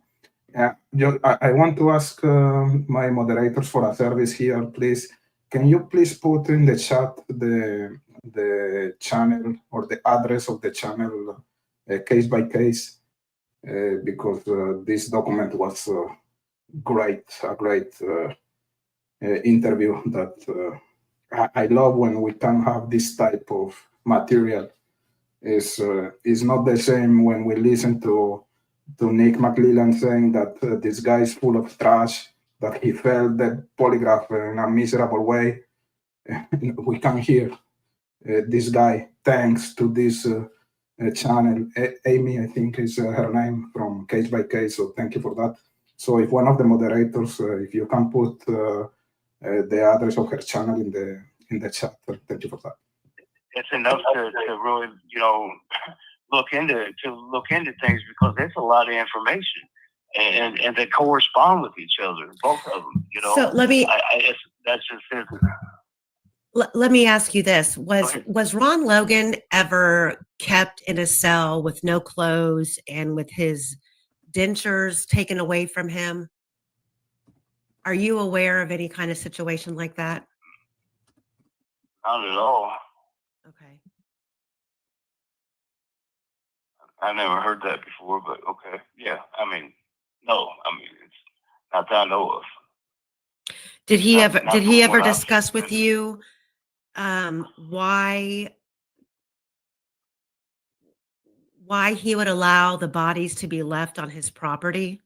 I want to ask my moderators for a service here, please. Can you please put in the chat the channel or the address of the channel case by case? Because this document was a great interview that I love when we can have this type of material. Is not the same when we listen to Nick McClellan saying that this guy is full of trash, that he failed the polygraph in a miserable way. We can hear this guy thanks to this channel. Amy, I think is her name, from Case by Case, so thank you for that. So if one of the moderators, if you can put the address of her channel in the chat, thank you for that. It's enough to really, look into things, because there's a lot of information and they correspond with each other, both of them. So let me. That's just it. Let me ask you this: Was Ron Logan ever kept in a cell with no clothes and with his dentures taken away from him? Are you aware of any kind of situation like that? Not at all. Okay. I never heard that before, but okay. Yeah, no. It's not that I know of. Did he ever discuss with you why he would allow the bodies to be left on his property?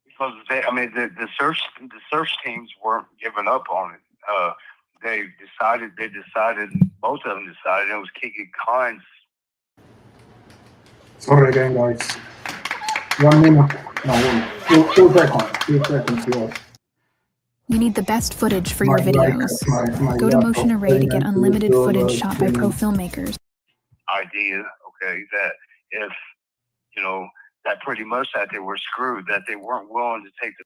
Because the search teams weren't giving up on it. They decided, both of them decided, it was Keegan Klein's. Sorry again, guys. 1 minute. No, 2 seconds. 2 seconds. Yes. You need the best footage for your videos. Go to Motion Array to get unlimited footage shot by pro filmmakers. Idea, okay, that if, that pretty much that they were screwed, that they weren't willing to take the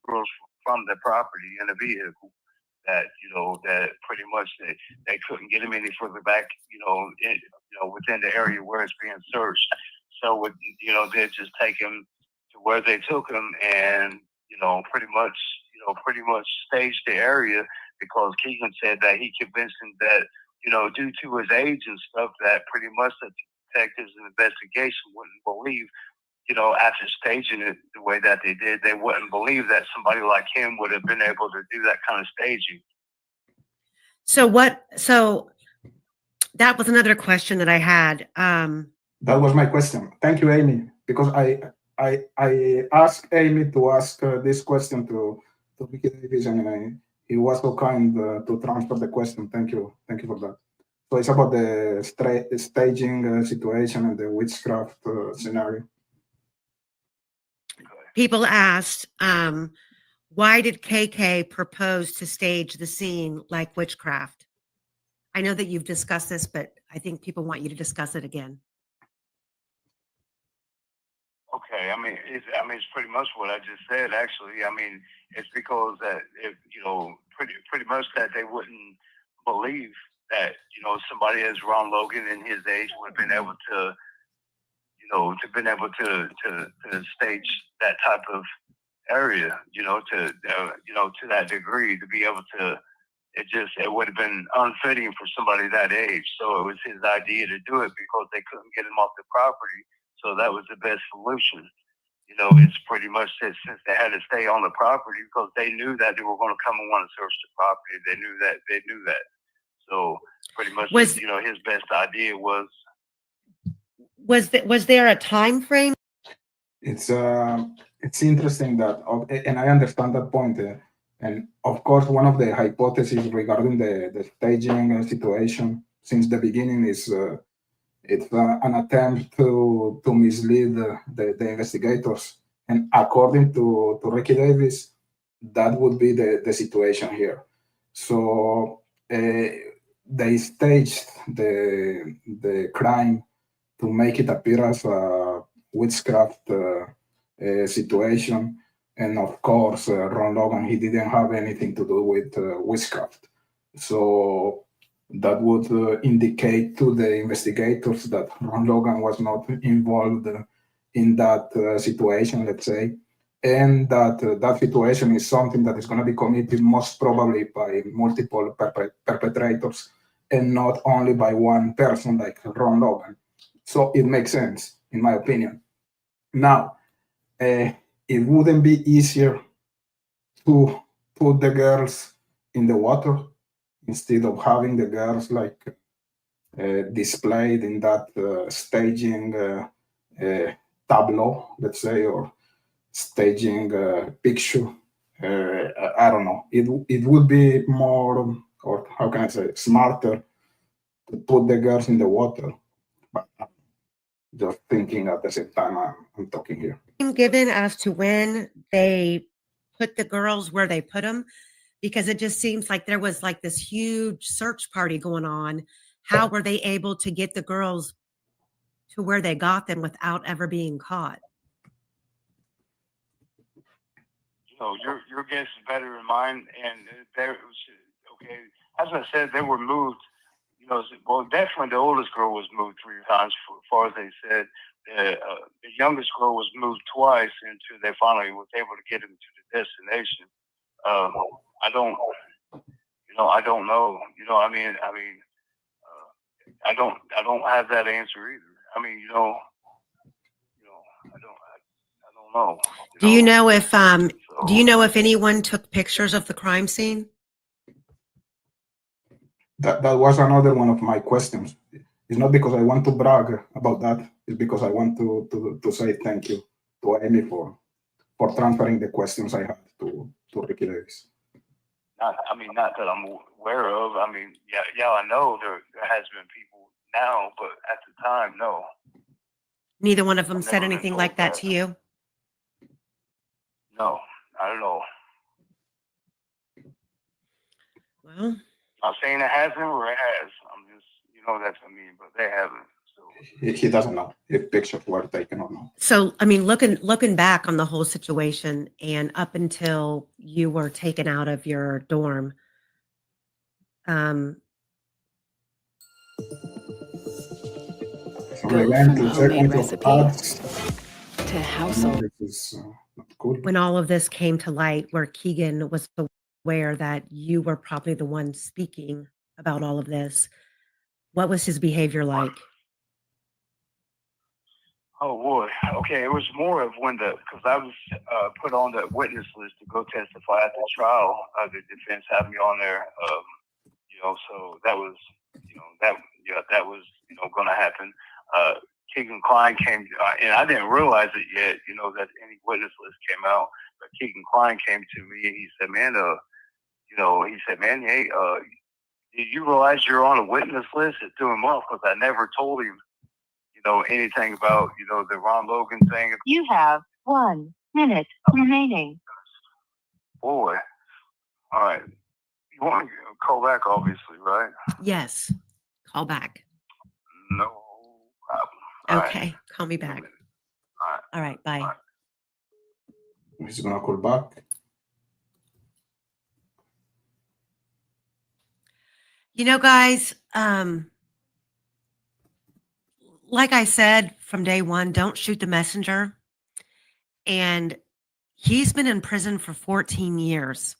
girls from the property in a vehicle, that, that pretty much they couldn't get them any further back, within the area where it's being searched. So, they'd just take them to where they took them and, pretty much staged the area, because Keegan said that he convinced him that, due to his age and stuff, that pretty much the detectives and investigation wouldn't believe, after staging it the way that they did, they wouldn't believe that somebody like him would have been able to do that kind of staging. So that was another question that I had. That was my question. Thank you, Amy, because I asked Amy to ask this question to Ricci Davis, and he was so kind to transfer the question. Thank you for that. So it's about the staging situation and the witchcraft scenario. People asked, why did KK propose to stage the scene like witchcraft? I know that you've discussed this, but I think people want you to discuss it again. Okay, it's pretty much what I just said. Actually, it's because that if pretty much that they wouldn't believe that somebody as Ron Logan in his age would have been able to to stage that type of area, to that degree, to be able to. It would have been unfitting for somebody that age. So it was his idea to do it because they couldn't get him off the property. So that was the best solution. It's pretty much that since they had to stay on the property because they knew that they were going to come and want to search the property. They knew that. So pretty much, his best idea was. Was there a time frame? It's interesting that, and I understand that point. And of course, one of the hypotheses regarding the staging situation since the beginning is it's an attempt to mislead the investigators. And according to Ricci Davis, that would be the situation here. So they staged the crime to make it appear as a witchcraft situation. And of course, Ron Logan, he didn't have anything to do with witchcraft. So that would indicate to the investigators that Ron Logan was not involved in that situation, let's say, and that that situation is something that is going to be committed most probably by multiple perpetrators and not only by one person like Ron Logan. So it makes sense, in my opinion. Now, it wouldn't be easier to put the girls in the water instead of having the girls like displayed in that staging tableau, let's say, or staging picture. I don't know. It would be more, or how can I say, smarter to put the girls in the water. But just thinking at the same time, I'm talking here. Given as to when they put the girls where they put them, because it just seems like there was like this huge search party going on. How were they able to get the girls to where they got them without ever being caught? Your guess is better than mine, and there was okay. As I said, they were moved. Well, definitely the oldest girl was moved 3 times, as far as they said. The youngest girl was moved twice until they finally was able to get them to the destination. I don't know. I don't have that answer either. I don't know. Do you know if anyone took pictures of the crime scene? That was another one of my questions. It's not because I want to brag about that. It's because I want to say thank you to Amy for transferring the questions I had to Ricci Davis. Not that I'm aware of. I know there has been people now, but at the time, no. Neither one of them said anything like that to you? No, not at all. Well, I'm saying it hasn't or it has. I'm just, that's what I mean, but they haven't. So he doesn't know if pictures were taken or not. So, I mean, looking back on the whole situation and up until you were taken out of your dorm, Go from homemade recipes to household. When all of this came to light, where Keegan was aware that you were probably the one speaking about all of this, what was his behavior like? Oh boy. Okay, it was more of because I was put on the witness list to go testify at the trial. The defense had me on there. So that was, that was, going to happen. Keegan Klein came, and I didn't realize it yet, that any witness list came out. But Keegan Klein came to me and he said, "Man, hey, did you realize you're on a witness list?" It threw him off because I never told him, anything about, the Ron Logan thing. You have 1 minute remaining. Boy. All right. You want to call back, obviously, right? Yes. Call back. No problem. Okay. Right. Call me back. All right. Bye. All right. He's going to call back. Guys, like I said from day one, don't shoot the messenger. And he's been in prison for 14 years.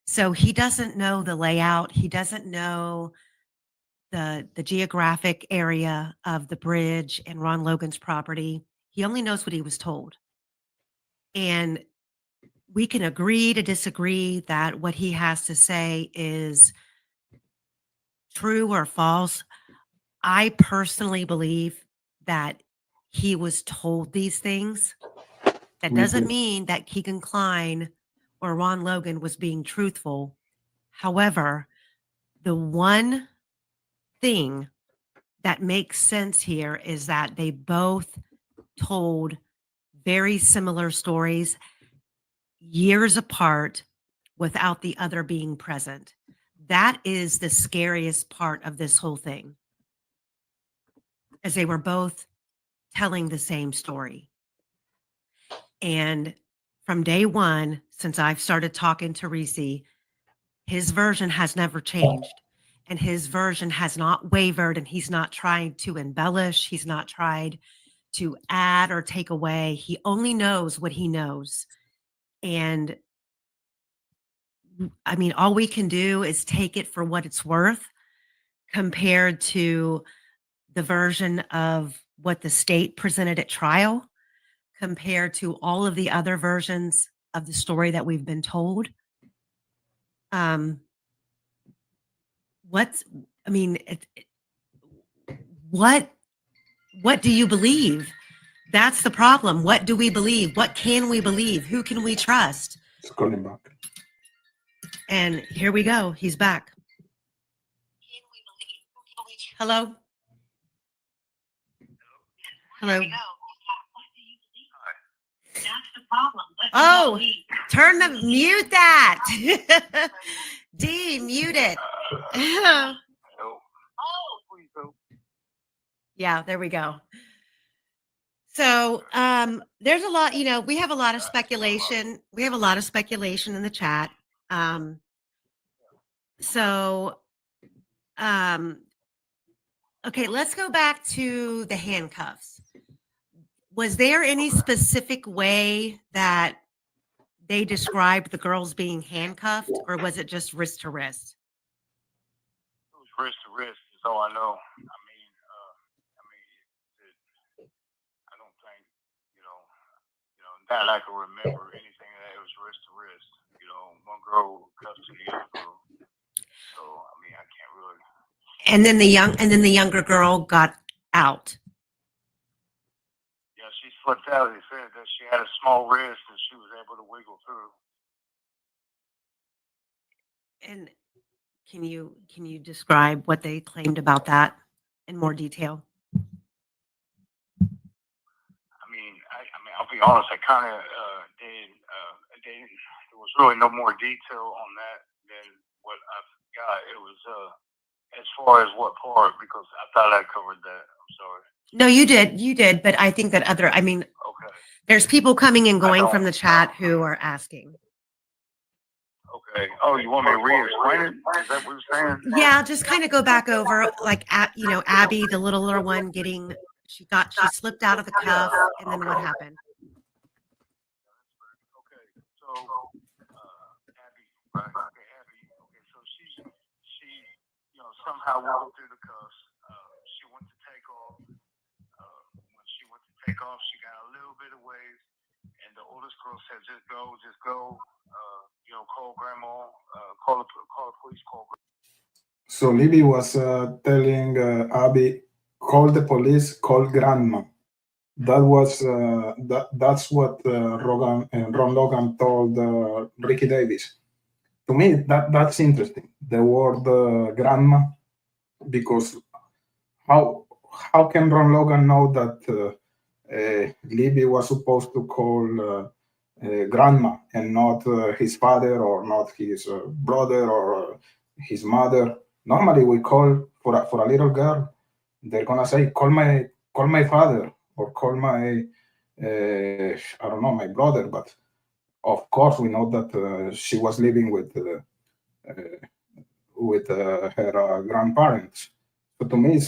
So he doesn't know the layout. He doesn't know the geographic area of the bridge and Ron Logan's property. He only knows what he was told. And we can agree to disagree that what he has to say is true or false. I personally believe that he was told these things. That doesn't mean that Keegan Klein or Ron Logan was being truthful. However, the one thing that makes sense here is that they both told very similar stories years apart without the other being present. That is the scariest part of this whole thing, as they were both telling the same story. And from day one, since I've started talking to Ricci, his version has never changed. And his version has not wavered, and he's not trying to embellish. He's not tried to add or take away. He only knows what he knows. And I mean, all we can do is take it for what it's worth compared to the version of what the state presented at trial, compared to all of the other versions of the story that we've been told. What do you believe? That's the problem. What do we believe? What can we believe? Who can we trust? It's calling back. And here we go. He's back. Hello? Hello? Oh, mute that. D, mute it. Yeah, there we go. So there's a lot, we have a lot of speculation. We have a lot of speculation in the chat. Okay, let's go back to the handcuffs. Was there any specific way that they described the girls being handcuffed, or was it just wrist to wrist? It was wrist to wrist, is all I know. I don't think, that I can remember anything that it was wrist to wrist. One girl cuffed to the other girl. So I can't really. And then the younger girl got out. Yeah, she slipped out. They said that she had a small wrist and she was able to wiggle through. And can you describe what they claimed about that in more detail? I'll be honest. I kind of did. There was really no more detail on that than what I've got. It was as far as what part, because I thought I covered that. I'm sorry. No, you did. But I think that okay. There's people coming and going from the chat who are asking. Okay. Oh, you want me to re-explain it? Is that what you're saying? Yeah, just kind of go back over, like, Abby, the little one she slipped out of the cuff, and then what happened? Okay. So, Abby, right? Okay, Abby. Okay, so she somehow wiggled through the cuffs. She went to take off. When she went to take off, she got a little bit of waves, and the oldest girl said, "Just go." Call grandma, call the police, call grandma. So Libby was telling Abby, call the police, call grandma. That was that's what Ron Logan told Ricci Davis. To me, that's interesting. The word grandma, because how can Ron Logan know that Libby was supposed to call grandma and not his father or not his brother or his mother? Normally, we call for a little girl. They're gonna say, "Call my father," or "Call my I don't know, my brother." But of course, we know that she was living with her grandparents. But to me,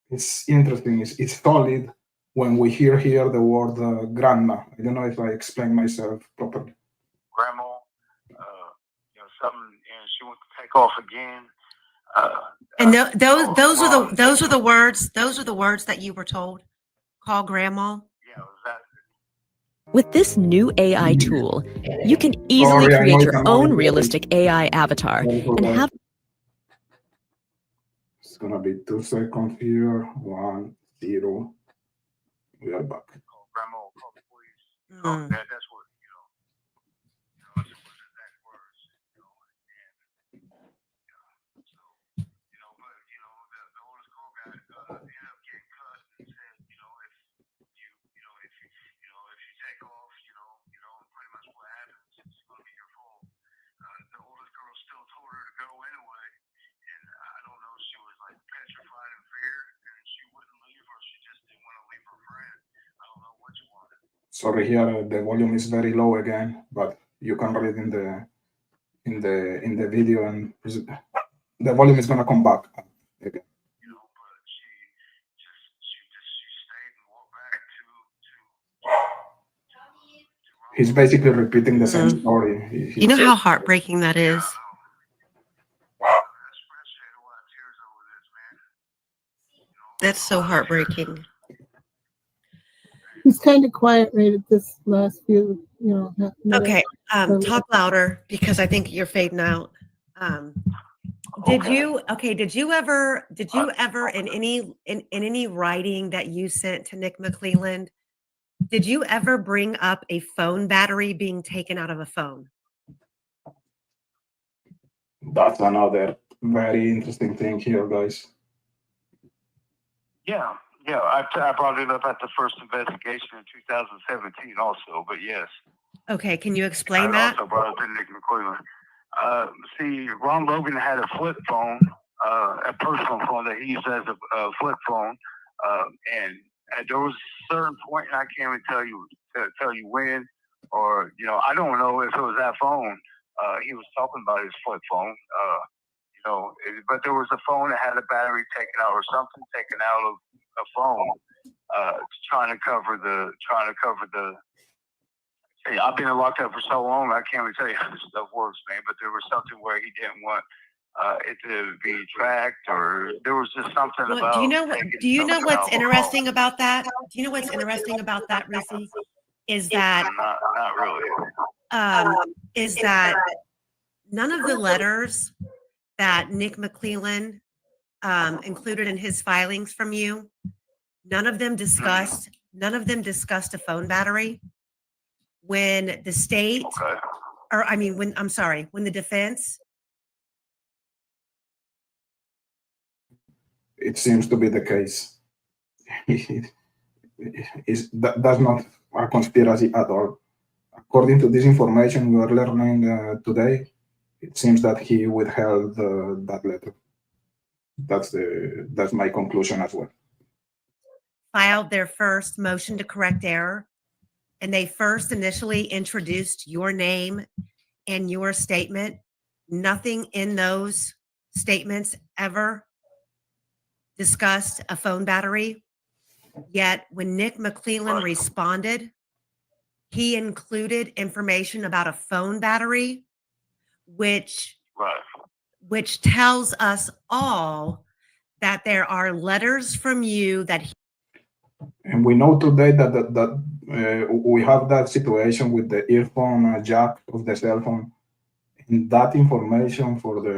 it's interesting. It's solid when we hear here the word grandma. I don't know if I explain myself properly. Grandma, something, and she went to take off again. And those are the words. Those are the words that you were told. Call grandma. Yeah, exactly. With this new AI tool, you can easily create your own realistic AI avatar and have. It's gonna be 2 seconds here. 1, 0. We are back. Call grandma, call the police. That's what that's what exact words. But the oldest girl ended up getting cut and said, if you take off, pretty much what happens, it's gonna be your fault. The oldest girl still told her to go anyway, and I don't know if she was like petrified in fear and she wouldn't leave, or she just didn't want to leave her friend. I don't know which one. So Sorry, here the volume is very low again, but you can read in the video, and the volume is gonna come back again. He's basically repeating the same story. You know how heartbreaking that is? That's so heartbreaking. He's kind of quiet right at this last few, Okay, talk louder because I think you're fading out. Did you ever in any writing that you sent to Nick McClelland, did you ever bring up a phone battery being taken out of a phone? That's another very interesting thing here, guys. Yeah, I brought it up at the first investigation in 2017 also, but yes. Okay, can you explain that? I also brought up to Nick McClelland. See, Ron Logan had a flip phone, a personal phone that he used as a flip phone, and there was a certain point, and I can't even tell you when, or I don't know if it was that phone. He was talking about his flip phone, but there was a phone that had a battery taken out or something taken out of a phone, trying to cover the. Hey, I've been locked up for so long, I can't even tell you how this stuff works, man. But there was something where he didn't want it to be tracked, or there was just something about. Do you know what's interesting about that? Do you know what's interesting about that, Ricci? Is that not really? Is that none of the letters that Nick McClelland included in his filings from you, none of them discussed a phone battery. When the state, when the defense. It seems to be the case. That's not a conspiracy at all. According to this information we are learning today, it seems that he withheld that letter. That's my conclusion as well. Filed their first motion to correct error, and they first initially introduced your name and your statement. Nothing in those statements ever discussed a phone battery. Yet when Nick McClelland responded, he included information about a phone battery, which tells us all that there are letters from you that. And we know today that we have that situation with the earphone jack of the cell phone. And that information for the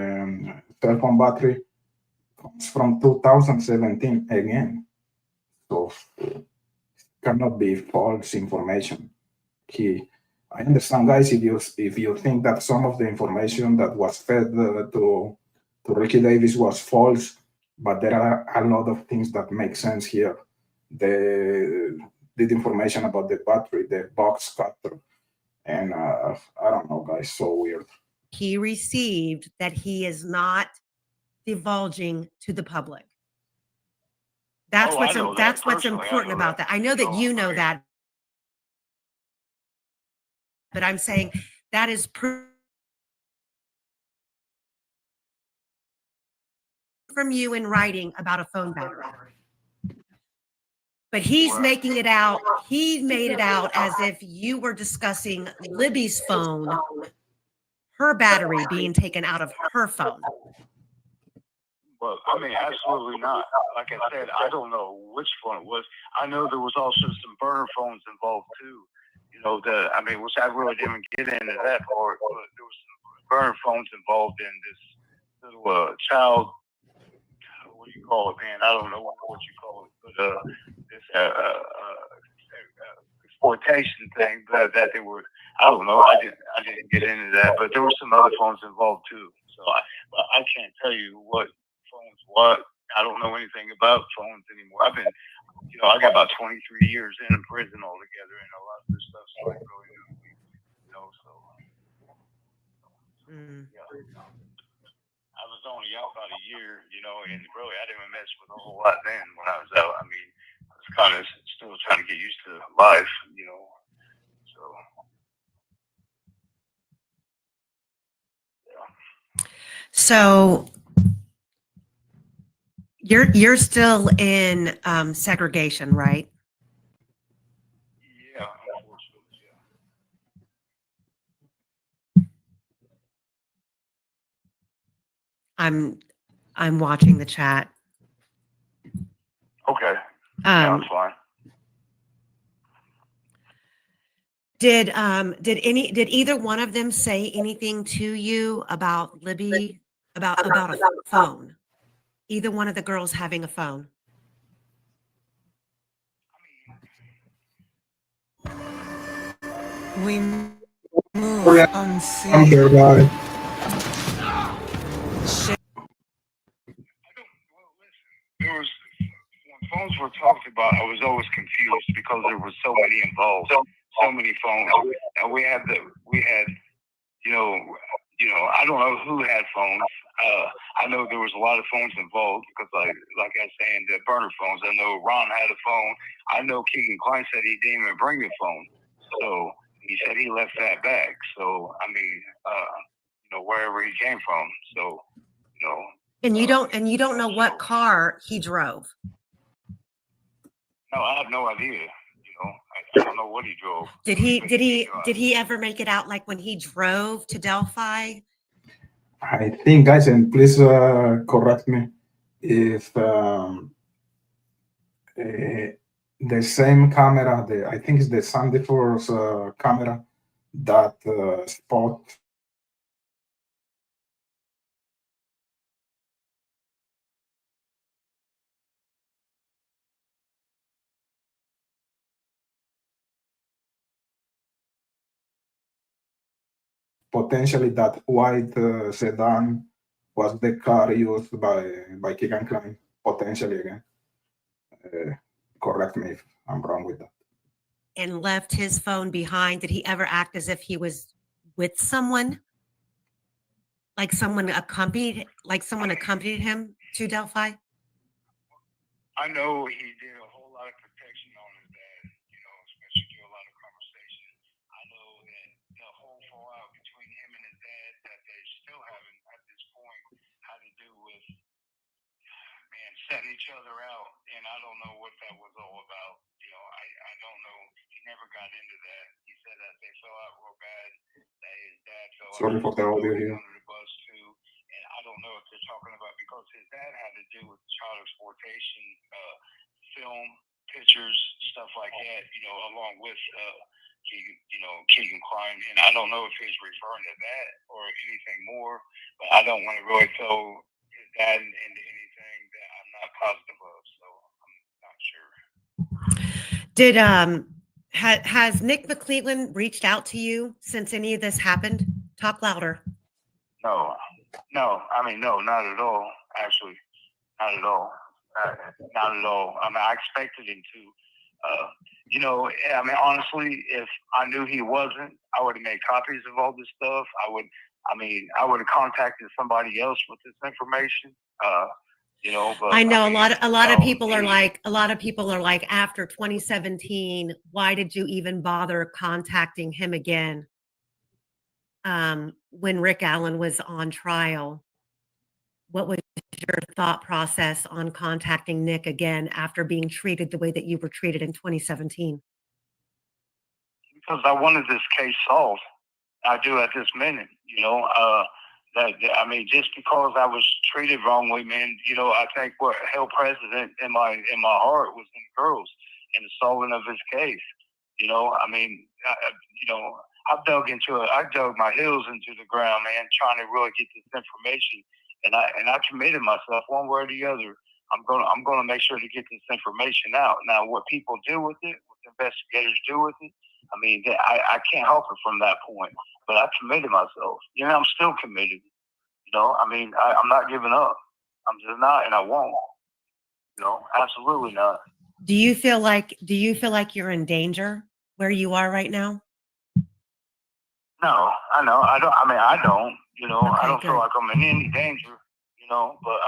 cell phone battery comes from 2017 again. So it cannot be false information. I understand, guys, if you think that some of the information that was fed to Ricci Davis was false, but there are a lot of things that make sense here. The information about the battery, the box cutter, and I don't know, guys, so weird. He received that he is not divulging to the public. That's what's important about that. I know that you know that, but I'm saying that is proof from you in writing about a phone battery. But he's making it out. He made it out as if you were discussing Libby's phone, her battery being taken out of her phone. Well, I mean, absolutely not. Like I said, I don't know which phone it was. I know there was also some burner phones involved too. Which I really didn't get into that part, but there was some burner phones involved in this little child. What do you call it, man? I don't know what you call it, but this exploitation thing that they were. I don't know. I didn't get into that, but there were some other phones involved too. So I can't tell you what phones what. I don't know anything about phones anymore. I've been, I got about 23 years in prison altogether, and a lot of this stuff's like really new, so. Yeah. I was only out about a year, and really I didn't mess with a whole lot then when I was out. I mean, I was kind of still trying to get used to life, So you're still in segregation, right? Yeah, unfortunately, I'm watching the chat. okay. Yeah, that's fine. Did either one of them say anything to you about Libby, about a phone? Either one of the girls having a phone? We move unseen. I'm here, guys. There was, when phones were talked about, I was always confused because there were so many involved, so many phones, and we had, you know, I don't know who had phones. I know there was a lot of phones involved because, like I was saying, the burner phones. I know Ron had a phone. I know Keegan Klein said he didn't even bring a phone, so he said he left that back. So I mean, wherever he came from. So And you don't know what car he drove. No, I have no idea. I don't know what he drove. Did he ever make it out, like when he drove to Delphi? I think, guys, and please correct me if the same camera, I think it's the Sandy Force camera that spot potentially that white sedan was the car used by Keegan Klein, potentially again. Correct me if I'm wrong with that. And left his phone behind. Did he ever act as if he was with someone? Like someone accompanied him to Delphi? I know he did a whole lot of protection on his dad, especially through a lot of conversation. I know that the whole fallout between him and his dad that they're still having at this point had to do with, setting each other out. And I don't know what that was all about. I don't know. He never got into that. He said that they fell out real bad, that his dad fell out. Sorry for the audio here. Under the bus too. And I don't know if they're talking about, because his dad had to do with child exploitation, film, pictures, stuff like that, along with Keegan Klein. And I don't know if he's referring to that or anything more, but I don't want to really throw his dad into anything that I'm not positive of, so I'm not sure. Has Nick McClellan reached out to you since any of this happened? Talk louder. No, no, not at all. Actually, not at all. Not at all. I mean, I expected him to. Honestly, if I knew he wasn't, I would have made copies of all this stuff. I would have contacted somebody else with this information. But I know a lot of people are like, after 2017, why did you even bother contacting him again? When Rick Allen was on trial, what was your thought process on contacting Nick again after being treated the way that you were treated in 2017? Because I wanted this case solved. I do at this minute, just because I was treated wrongly, man, I think what held precedent in my heart was in girls and the solving of his case. I dug my heels into the ground, man, trying to really get this information, and I committed myself one way or the other. I'm gonna make sure to get this information out. Now, what people do with it, what investigators do with it, I can't help it from that point. But I committed myself. I'm still committed. I'm not giving up. I'm just not, and I won't. Absolutely not. Do you feel like you're in danger where you are right now? No, I know. I don't. I don't. Okay, I don't good. feel like I'm in any danger. But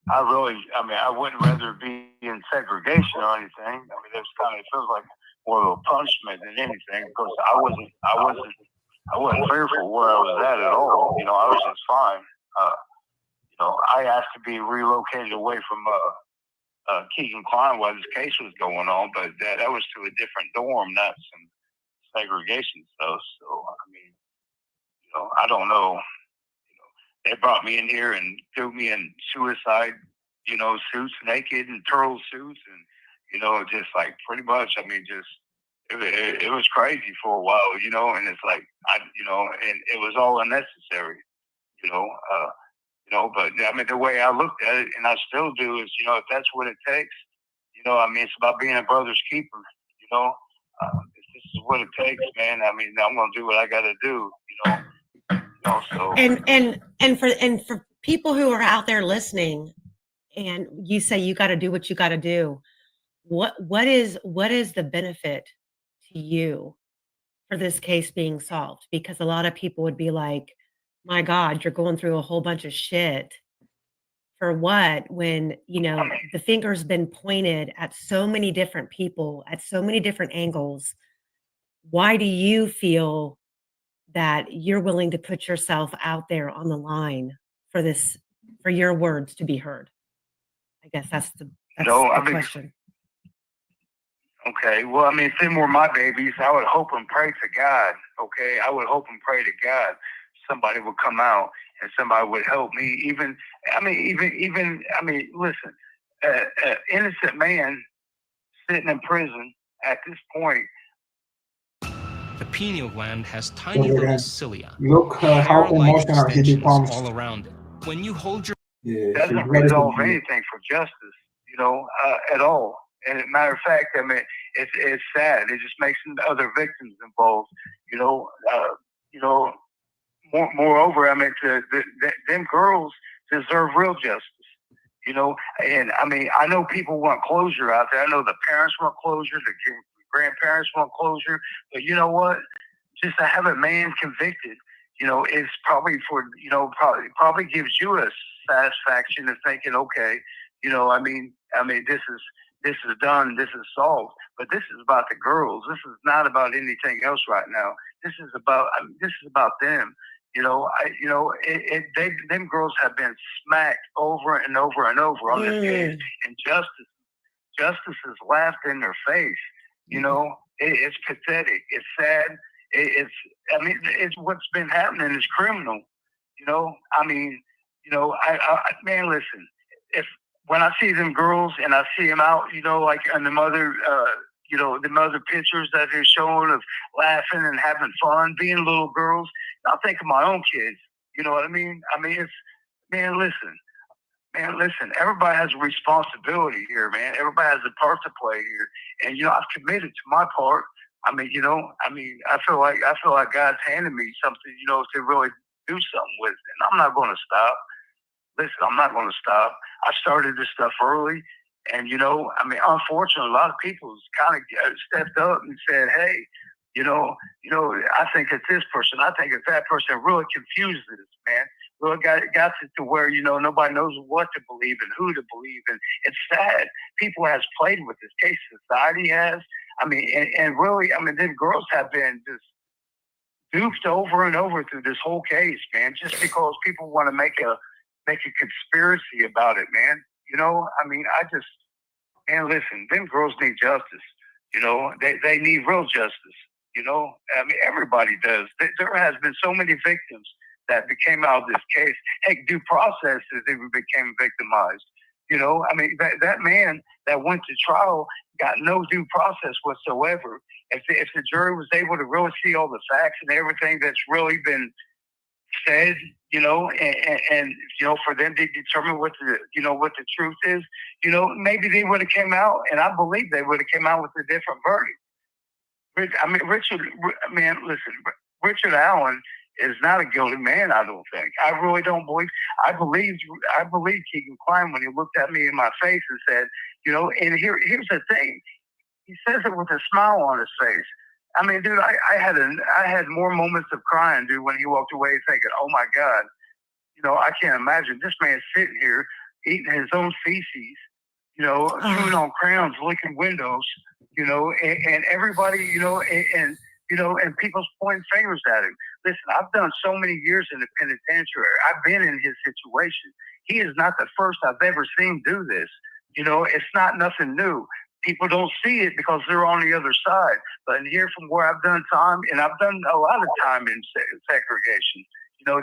I really. I wouldn't rather be in segregation or anything. It feels like more of a punishment than anything, because I wasn't fearful where I was at all. You know, I was just fine. You know, I asked to be relocated away from Keegan Klein while this case was going on, but that was to a different dorm, not some segregation stuff. So I mean, you know, I don't know. They brought me in here and threw me in suicide, you know, suits, naked and turtle suits, and you know, just like pretty much. I mean, just it was crazy for a while, you know, and it's like you know, and it was all unnecessary, you know. But I mean, the way I looked at it, and I still do, is, you know, if that's what it takes, you know, I mean, it's about being a brother's keeper, you know. If this is what it takes, man, I mean, I'm gonna do what I got to do, you know. So And for people who are out there listening, and you say you got to do what you got to do, what is the benefit to you for this case being solved? Because a lot of people would be like, my God, you're going through a whole bunch of shit for what, when, you know, the finger's been pointed at so many different people at so many different angles. Why do you feel that you're willing to put yourself out there on the line for this, for your words to be heard? I guess that's the question. Okay, well, I mean, if them were my babies, I would hope and pray to God. Okay, I would hope and pray to God somebody would come out and somebody would help me. Even, listen, innocent man sitting in prison at this point. The pineal gland has tiny little cilia. Look how emotional he becomes. All around it. When you hold your Doesn't resolve anything for justice, you know, at all. And as a matter of fact, I mean, it's sad. It just makes other victims involved, you know. Moreover, I mean, them girls deserve real justice, you know. And I mean, I know people want closure out there. I know the parents want closure, the grandparents want closure. But you know what? Just to have a man convicted, you know, is probably probably gives you a satisfaction of thinking, okay, you know, I mean, this is done, this is solved. But this is about the girls. This is not about anything else right now. This is about them. You know, them girls have been smacked over and over and over on this case, and justice is laughed in their face. You know, it's pathetic. It's sad. It's what's been happening is criminal. You know, I mean, you know, man, listen, when I see them girls and I see them out, you know, like on the mother pictures that they're showing of laughing and having fun, being little girls, I think of my own kids. You know what I mean? I mean, listen, everybody has a responsibility here, man. Everybody has a part to play here. And, you know, I've committed to my part. I mean, you know, I feel like God's handed me something, you know, to really do something with. And I'm not going to stop. Listen, I'm not going to stop. I started this stuff early. And, you know, I mean, unfortunately, a lot of people kind of stepped up and said, hey, you know, I think it's this person. I think it's that person. Really confused this, man. Really got to where, you know, nobody knows what to believe and who to believe. And it's sad. People has played with this case. Society has. I mean, and really, I mean, them girls have been just duped over and over through this whole case, man, just because people want to make a conspiracy about it, man. You know, I mean, and listen, them girls need justice. You know, they need real justice. You know, I mean, everybody does. There has been so many victims that became out of this case. Heck, due process as they became victimized. You know, I mean, that man that went to trial got no due process whatsoever. If the jury was able to really see all the facts and everything that's really been said, you know, and you know, for them to determine what the truth is, you know, maybe they would have came out, and I believe they would have came out with a different verdict. Richard Allen is not a guilty man, I don't think. I really don't believe. I believe Keegan Klein when he looked at me in my face and said, you know, and here's the thing. He says it with a smile on his face. I mean, dude, I had more moments of crying, dude, when he walked away thinking, oh my God, you know, I can't imagine this man sitting here eating his own feces, you know, chewing on crayons, licking windows, and everybody, and people's pointing fingers at him. Listen, I've done so many years in the penitentiary. I've been in his situation. He is not the first I've ever seen do this. It's not nothing new. People don't see it because they're on the other side. But here from where I've done time, and I've done a lot of time in segregation,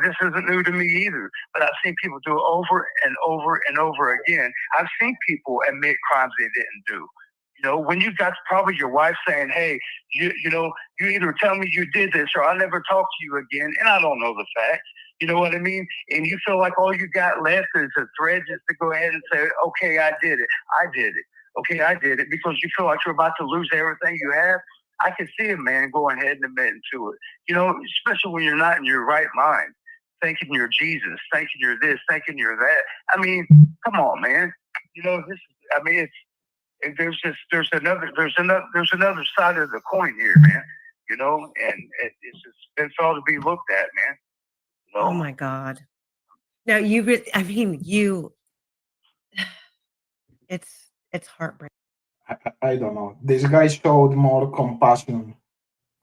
this isn't new to me either. But I've seen people do it over and over and over again. I've seen people admit crimes they didn't do. When you got probably your wife saying, hey, you either tell me you did this or I'll never talk to you again, and I don't know the facts. You know what I mean? And you feel like all you got left is a thread just to go ahead and say, okay, I did it. I did it. Okay, I did it, because you feel like you're about to lose everything you have. I can see a man going ahead and admitting to it, especially when you're not in your right mind, thinking you're Jesus, thinking you're this, thinking you're that. I mean, come on, man. There's another side of the coin here, man. And it's just been felt to be looked at, man. Oh my God. No, it's heartbreaking. I don't know. This guy showed more compassion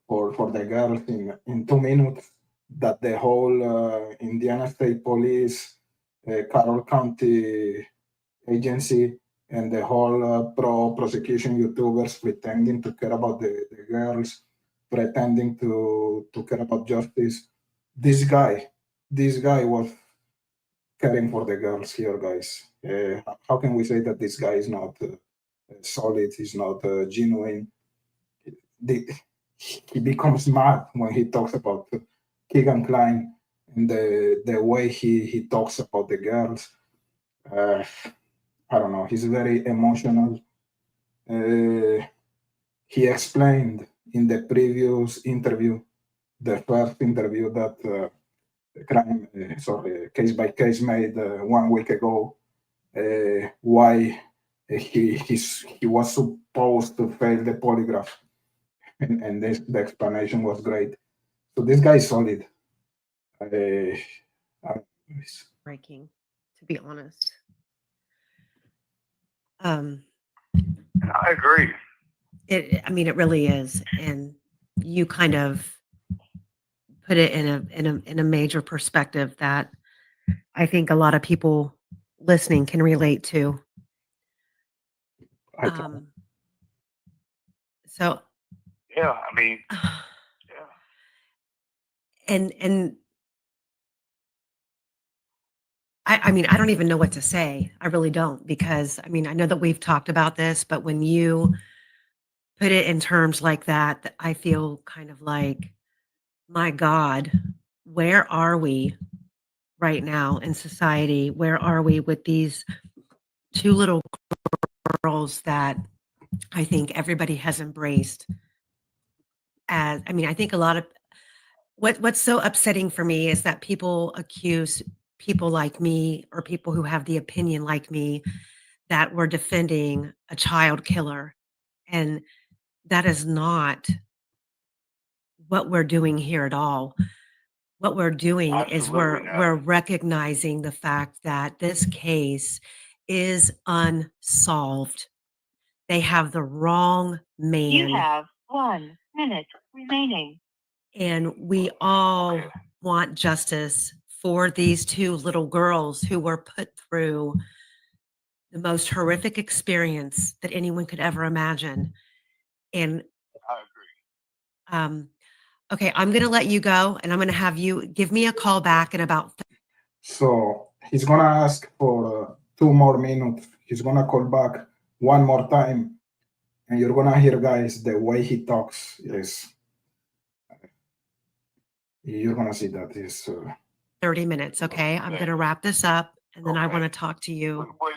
for the girls in 2 minutes that the whole Indiana State Police, Carroll County Agency, and the whole pro-prosecution YouTubers pretending to care about the girls, pretending to care about justice. This guy was caring for the girls here, guys. How can we say that this guy is not solid, he's not genuine? He becomes mad when he talks about Keegan Klein and the way he talks about the girls. I don't know, he's very emotional. He explained in the previous interview, the first interview that Case by Case made 1 week ago, why he was supposed to fail the polygraph, and the explanation was great. So this guy is solid. Breaking, to be honest. I agree. It really is, and you kind of put it in a major perspective that I think a lot of people listening can relate to. So yeah, and I don't even know what to say. I really don't, because I know that we've talked about this, but when you put it in terms like that, I feel kind of like, my God, where are we right now in society? Where are we with these 2 little girls that I think everybody has embraced? As I think a lot of what's so upsetting for me is that people accuse people like me, or people who have the opinion like me, that we're defending a child killer, and that is not what we're doing here at all. What we're doing is we're recognizing the fact that this case is unsolved. They have the wrong man. You have 1 minute remaining. And we all want justice for these 2 little girls who were put through the most horrific experience that anyone could ever imagine. And I agree. Okay, I'm going to let you go, and I'm going to have you give me a call back in about. So he's going to ask for 2 more minutes. He's going to call back 1 more time. And you're going to hear, guys, the way he talks is, you're going to see that is 30 minutes, okay? I'm going to wrap this up, and then I want to talk to you. Wait.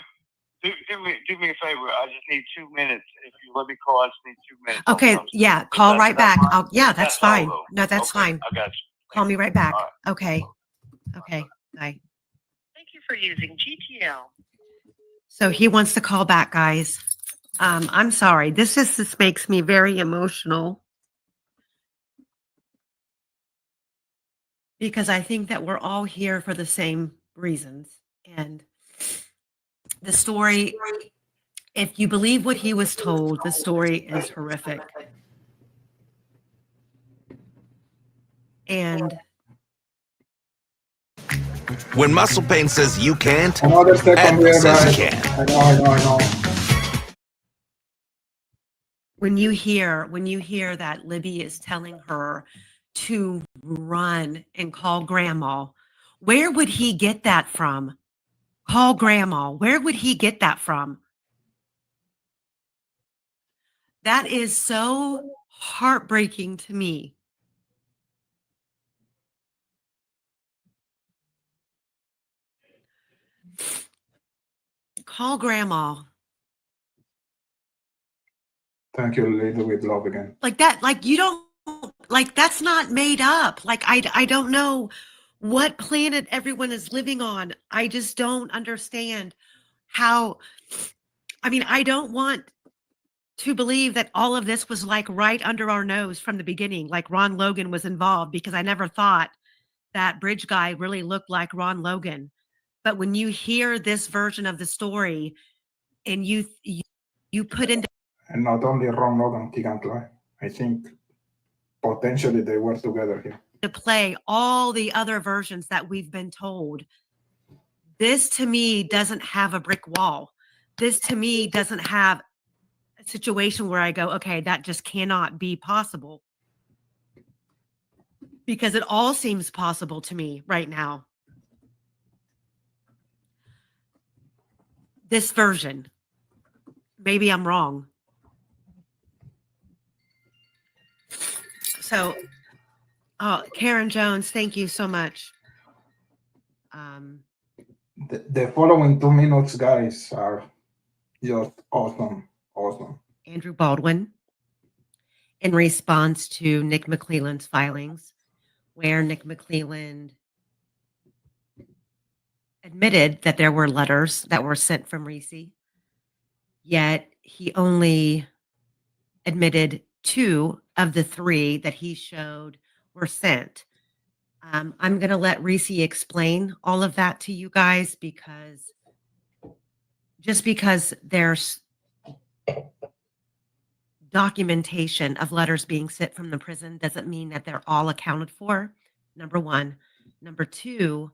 Do me a favor. I just need 2 minutes. If you let me call, I just need 2 minutes. Okay, yeah, call right back. That's fine. No, that's fine. I got you. Call me right back. Okay. Okay, bye. Thank you for using GTL. So he wants to call back, guys. I'm sorry. This makes me very emotional, because I think that we're all here for the same reasons. And the story If you believe what he was told, the story is horrific. And when muscle pain says you can't, Another second Atlas here, says guys. you can. I know. when you hear that Libby is telling her to run and call grandma, where would he get that from? Call grandma. Where would he get that from? That is so heartbreaking to me. Call grandma. Thank you, Leader with love again. Like that, like you don't, like that's not made up. Like I don't know what planet everyone is living on. I just don't understand how, I mean, I don't want to believe that all of this was like right under our nose from the beginning, like Ron Logan was involved, because I never thought that bridge guy really looked like Ron Logan. But when you hear this version of the story and you put into And not only Ron Logan, Tigantla, I think potentially they were together here. to play all the other versions that we've been told, this to me doesn't have a brick wall. This to me doesn't have a situation where I go, okay, that just cannot be possible. Because it all seems possible to me right now. This version. Maybe I'm wrong. So, Karen Jones, thank you so much. The following 2 minutes, guys, are just awesome. Andrew Baldwin, in response to Nick McClelland's filings, where Nick McClelland admitted that there were letters that were sent from Ricci, yet he only admitted 2 of the 3 that he showed were sent. I'm going to let Ricci explain all of that to you guys, because just because there's documentation of letters being sent from the prison doesn't mean that they're all accounted for, number 1. Number 2,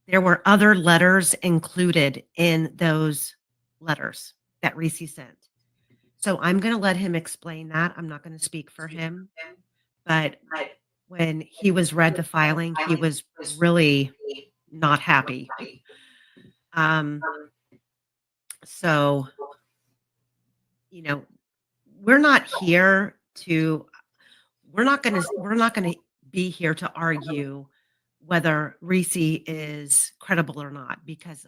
there were other letters included in those letters that Ricci sent. So I'm going to let him explain that. I'm not going to speak for him. But when he was read the filing, he was really not happy. So, you know, we're not going to be here to argue whether Ricci is credible or not, because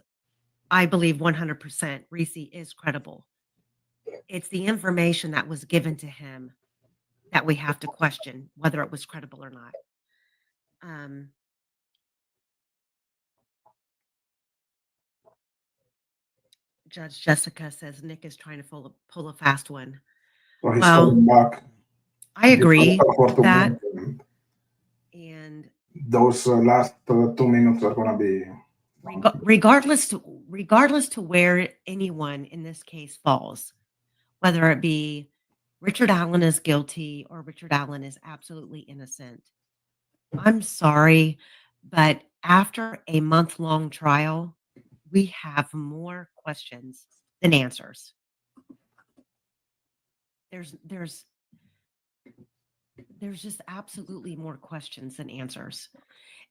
I believe 100% Ricci is credible. It's the information that was given to him that we have to question whether it was credible or not. Judge Jessica says Nick is trying to pull a fast one. So he's coming back. I agree with that. And those last 2 minutes are going to be regardless to where anyone in this case falls, whether it be Richard Allen is guilty or Richard Allen is absolutely innocent. I'm sorry, but after a month-long trial, we have more questions than answers. There's just absolutely more questions than answers.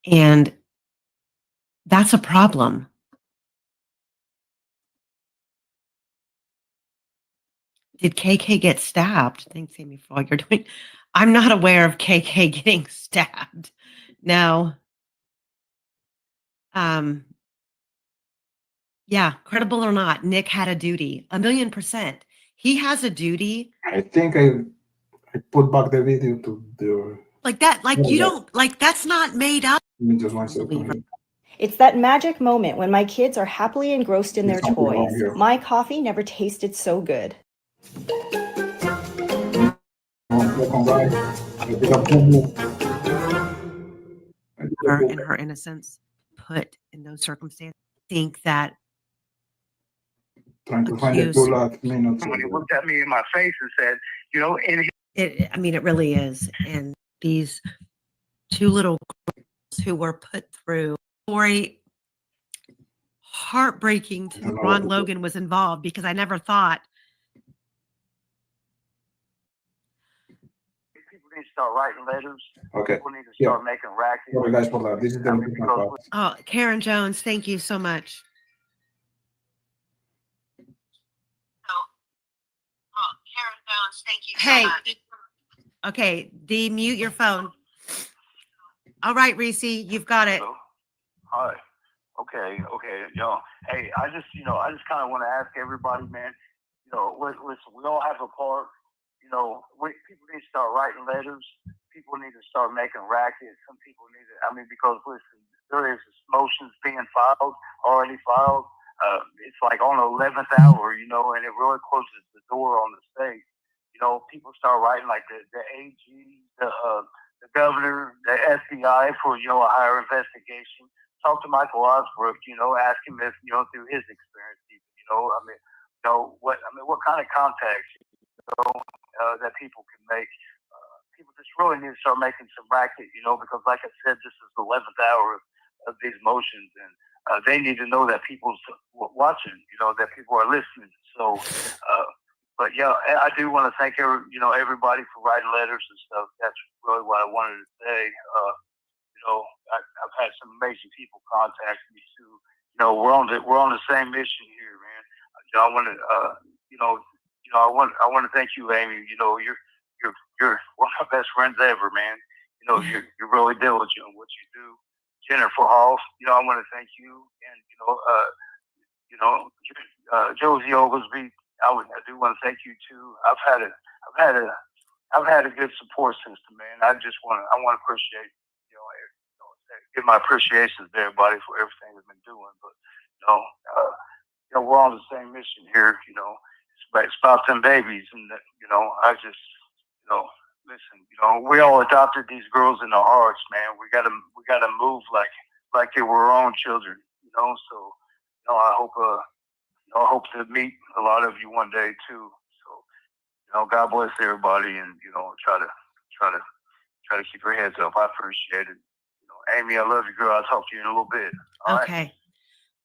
And that's a problem. Did KK get stabbed? Thanks, Amy, for all you're doing. I'm not aware of KK getting stabbed. No. Yeah, credible or not, Nick had a duty. 1,000,000%. He has a duty. I think I put back the video to the like that. Like you don't like that's not made up. Just 1 second. It's that magic moment when my kids are happily engrossed in their toys. My coffee never tasted so good. Her and her innocence put in those circumstances. I think that trying to find the 2 last minutes. Somebody looked at me in my face and said, you know, I mean, it really is. And these 2 little girls who were put through story, heartbreaking to Ron Logan was involved, because I never thought. People need to start writing letters. Okay. People need to start making rackets. Sorry guys for that. This is the part. Oh, Karen Jones, thank you so much. Karen Jones, thank you so much. Okay, mute your phone. All right, Ricci, you've got it. Hi. Okay. Yo, hey, I just kind of want to ask everybody, man. You know, listen, we all have a part. You know, people need to start writing letters. People need to start making rackets. Some people need to. I mean, because listen, there is motions being already filed. It's like on the 11th hour, you know, and it really closes the door on the state. You know, people start writing like the AG, the governor, the FBI for, you know, a higher investigation. Talk to Michael Osbrook, you know, ask him if, you know, through his experience, you know, I mean, what kind of contacts, you know, that people can make. People just really need to start making some racket, you know, because like I said, this is the 11th hour of these motions, and they need to know that people's watching, you know, that people are listening. So, but yeah, I do want to thank everybody for writing letters and stuff. That's really what I wanted to say. You know, I've had some amazing people contact me too. You know, we're on the same mission here, man. You know, I want to, I want to thank you, Amy. You know, you're one of my best friends ever, man. You know, you're really diligent in what you do. Jennifer Hall, you know, I want to thank you, and Josie Oglesby. I do want to thank you too. I've had a good support system, man. I want to appreciate, give my appreciations to everybody for everything we've been doing. But we're on the same mission here. You know, it's about them babies, and I just, listen. You know, we all adopted these girls in our hearts, man. We gotta move like they were our own children. You know, so I hope to meet a lot of you one day too. So, God bless everybody, and try to keep your heads up. I appreciate it. Amy, I love you, girl. I'll talk to you in a little bit. All Okay. right?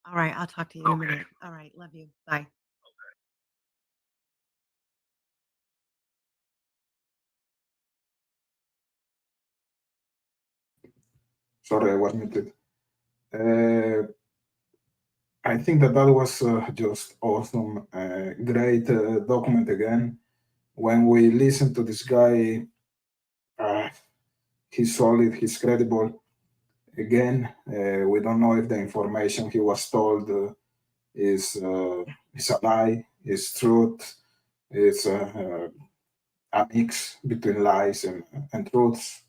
All right. I'll talk to you in a minute. All right. Love you. Bye. Sorry, I was muted. I think that was just awesome. Great document again. When we listen to this guy, he's solid, he's credible. Again, we don't know if the information he was told is a lie, is truth, is a mix between lies and truths.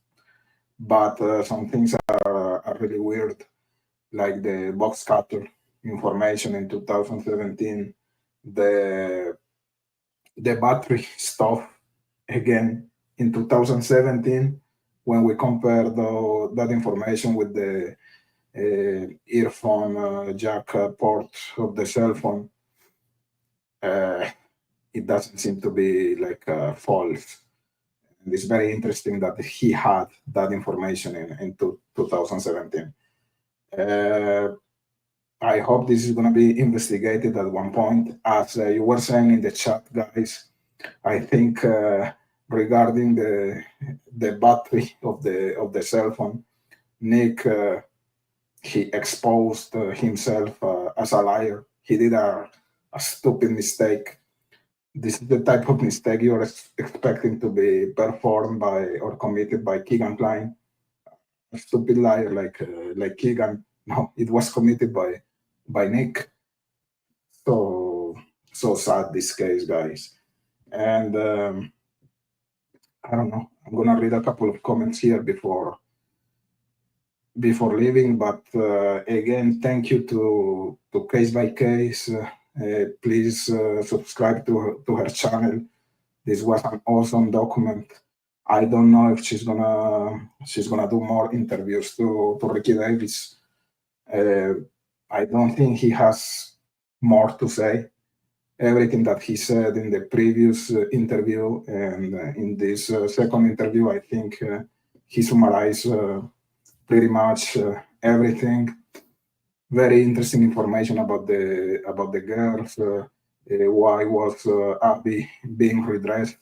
But some things are really weird, like the box cutter information in 2017, the battery stuff again in 2017, when we compare that information with the earphone jack port of the cell phone, it doesn't seem to be like false. And it's very interesting that he had that information in 2017. I hope this is going to be investigated at one point. As you were saying in the chat, guys, I think regarding the battery of the cell phone, Nick, he exposed himself as a liar. He did a stupid mistake. This is the type of mistake you're expecting to be performed by or committed by Keegan Klein. A stupid liar like Keegan. No, it was committed by Nick. So sad, this case, guys. And I don't know. I'm gonna read a couple of comments here before leaving. But again, thank you to Case by Case. Please subscribe to her channel. This was an awesome document. I don't know if she's gonna do more interviews to Ricci Davis. I don't think he has more to say. everything that he said in the previous interview, and in this second interview, I think he summarized pretty much everything. Very interesting information about the girls. Why was Abby being redressed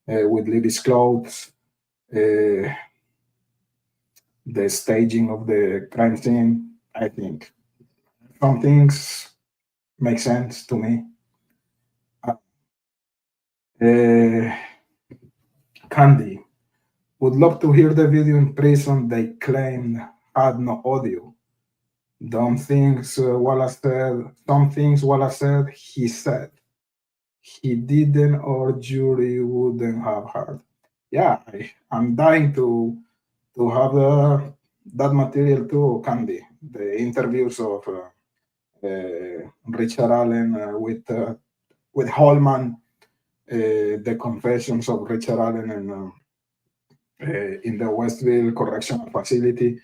with Libby's clothes? The staging of the crime scene. I think some things make sense to me. Candy, would love to hear the video in prison they claimed had no audio. Some things Wallace said, he said. He didn't or jury wouldn't have heard. Yeah, I'm dying to have that material too, Candy. The interviews of Richard Allen with Holman, the confessions of Richard Allen in the Westville Correctional Facility,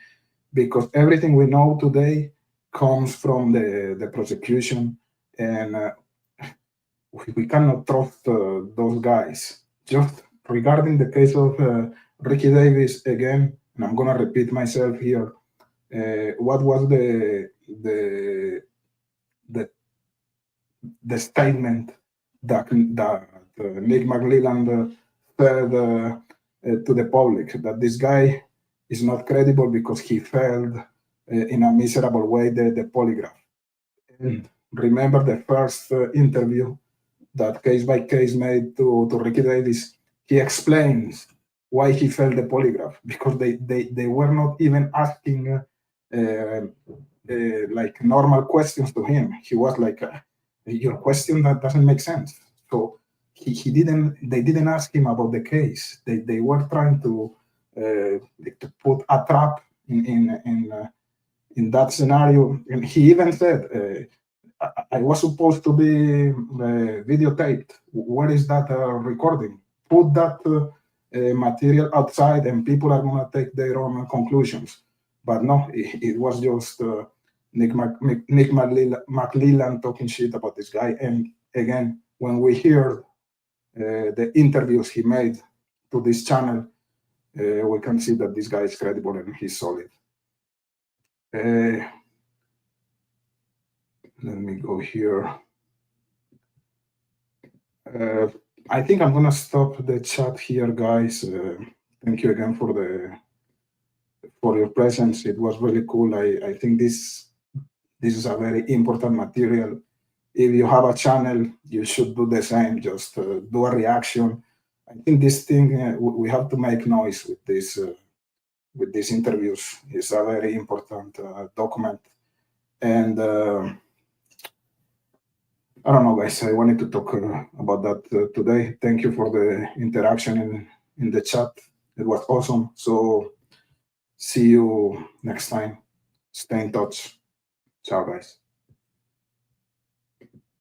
because everything we know today comes from the prosecution, and we cannot trust those guys. Just regarding the case of Ricci Davis, again, and I'm going to repeat myself here, what was the statement that Nick McLeland said to the public, that this guy is not credible because he failed in a miserable way the polygraph. And remember the first interview that Case by Case made to Ricci Davis, he explains why he failed the polygraph, because they were not even asking like normal questions to him. He was like, your question that doesn't make sense. So they didn't ask him about the case. They were trying to put a trap in that scenario. And he even said, I was supposed to be videotaped. Where is that recording? Put that material outside and people are going to take their own conclusions. But no, it was just Nick McLeland talking shit about this guy. And again, when we hear the interviews he made to this channel, we can see that this guy is credible and he's solid. Let me go here. I think I'm gonna stop the chat here, guys. Thank you again for your presence. It was really cool. I think this is a very important material. If you have a channel, you should do the same. Just do a reaction. I think this thing we have to make noise with this with these interviews. It's a very important document, and I don't know, guys. I wanted to talk about that today. Thank you for the interaction in the chat. It was awesome. So see you next time. Stay in touch. Ciao, guys.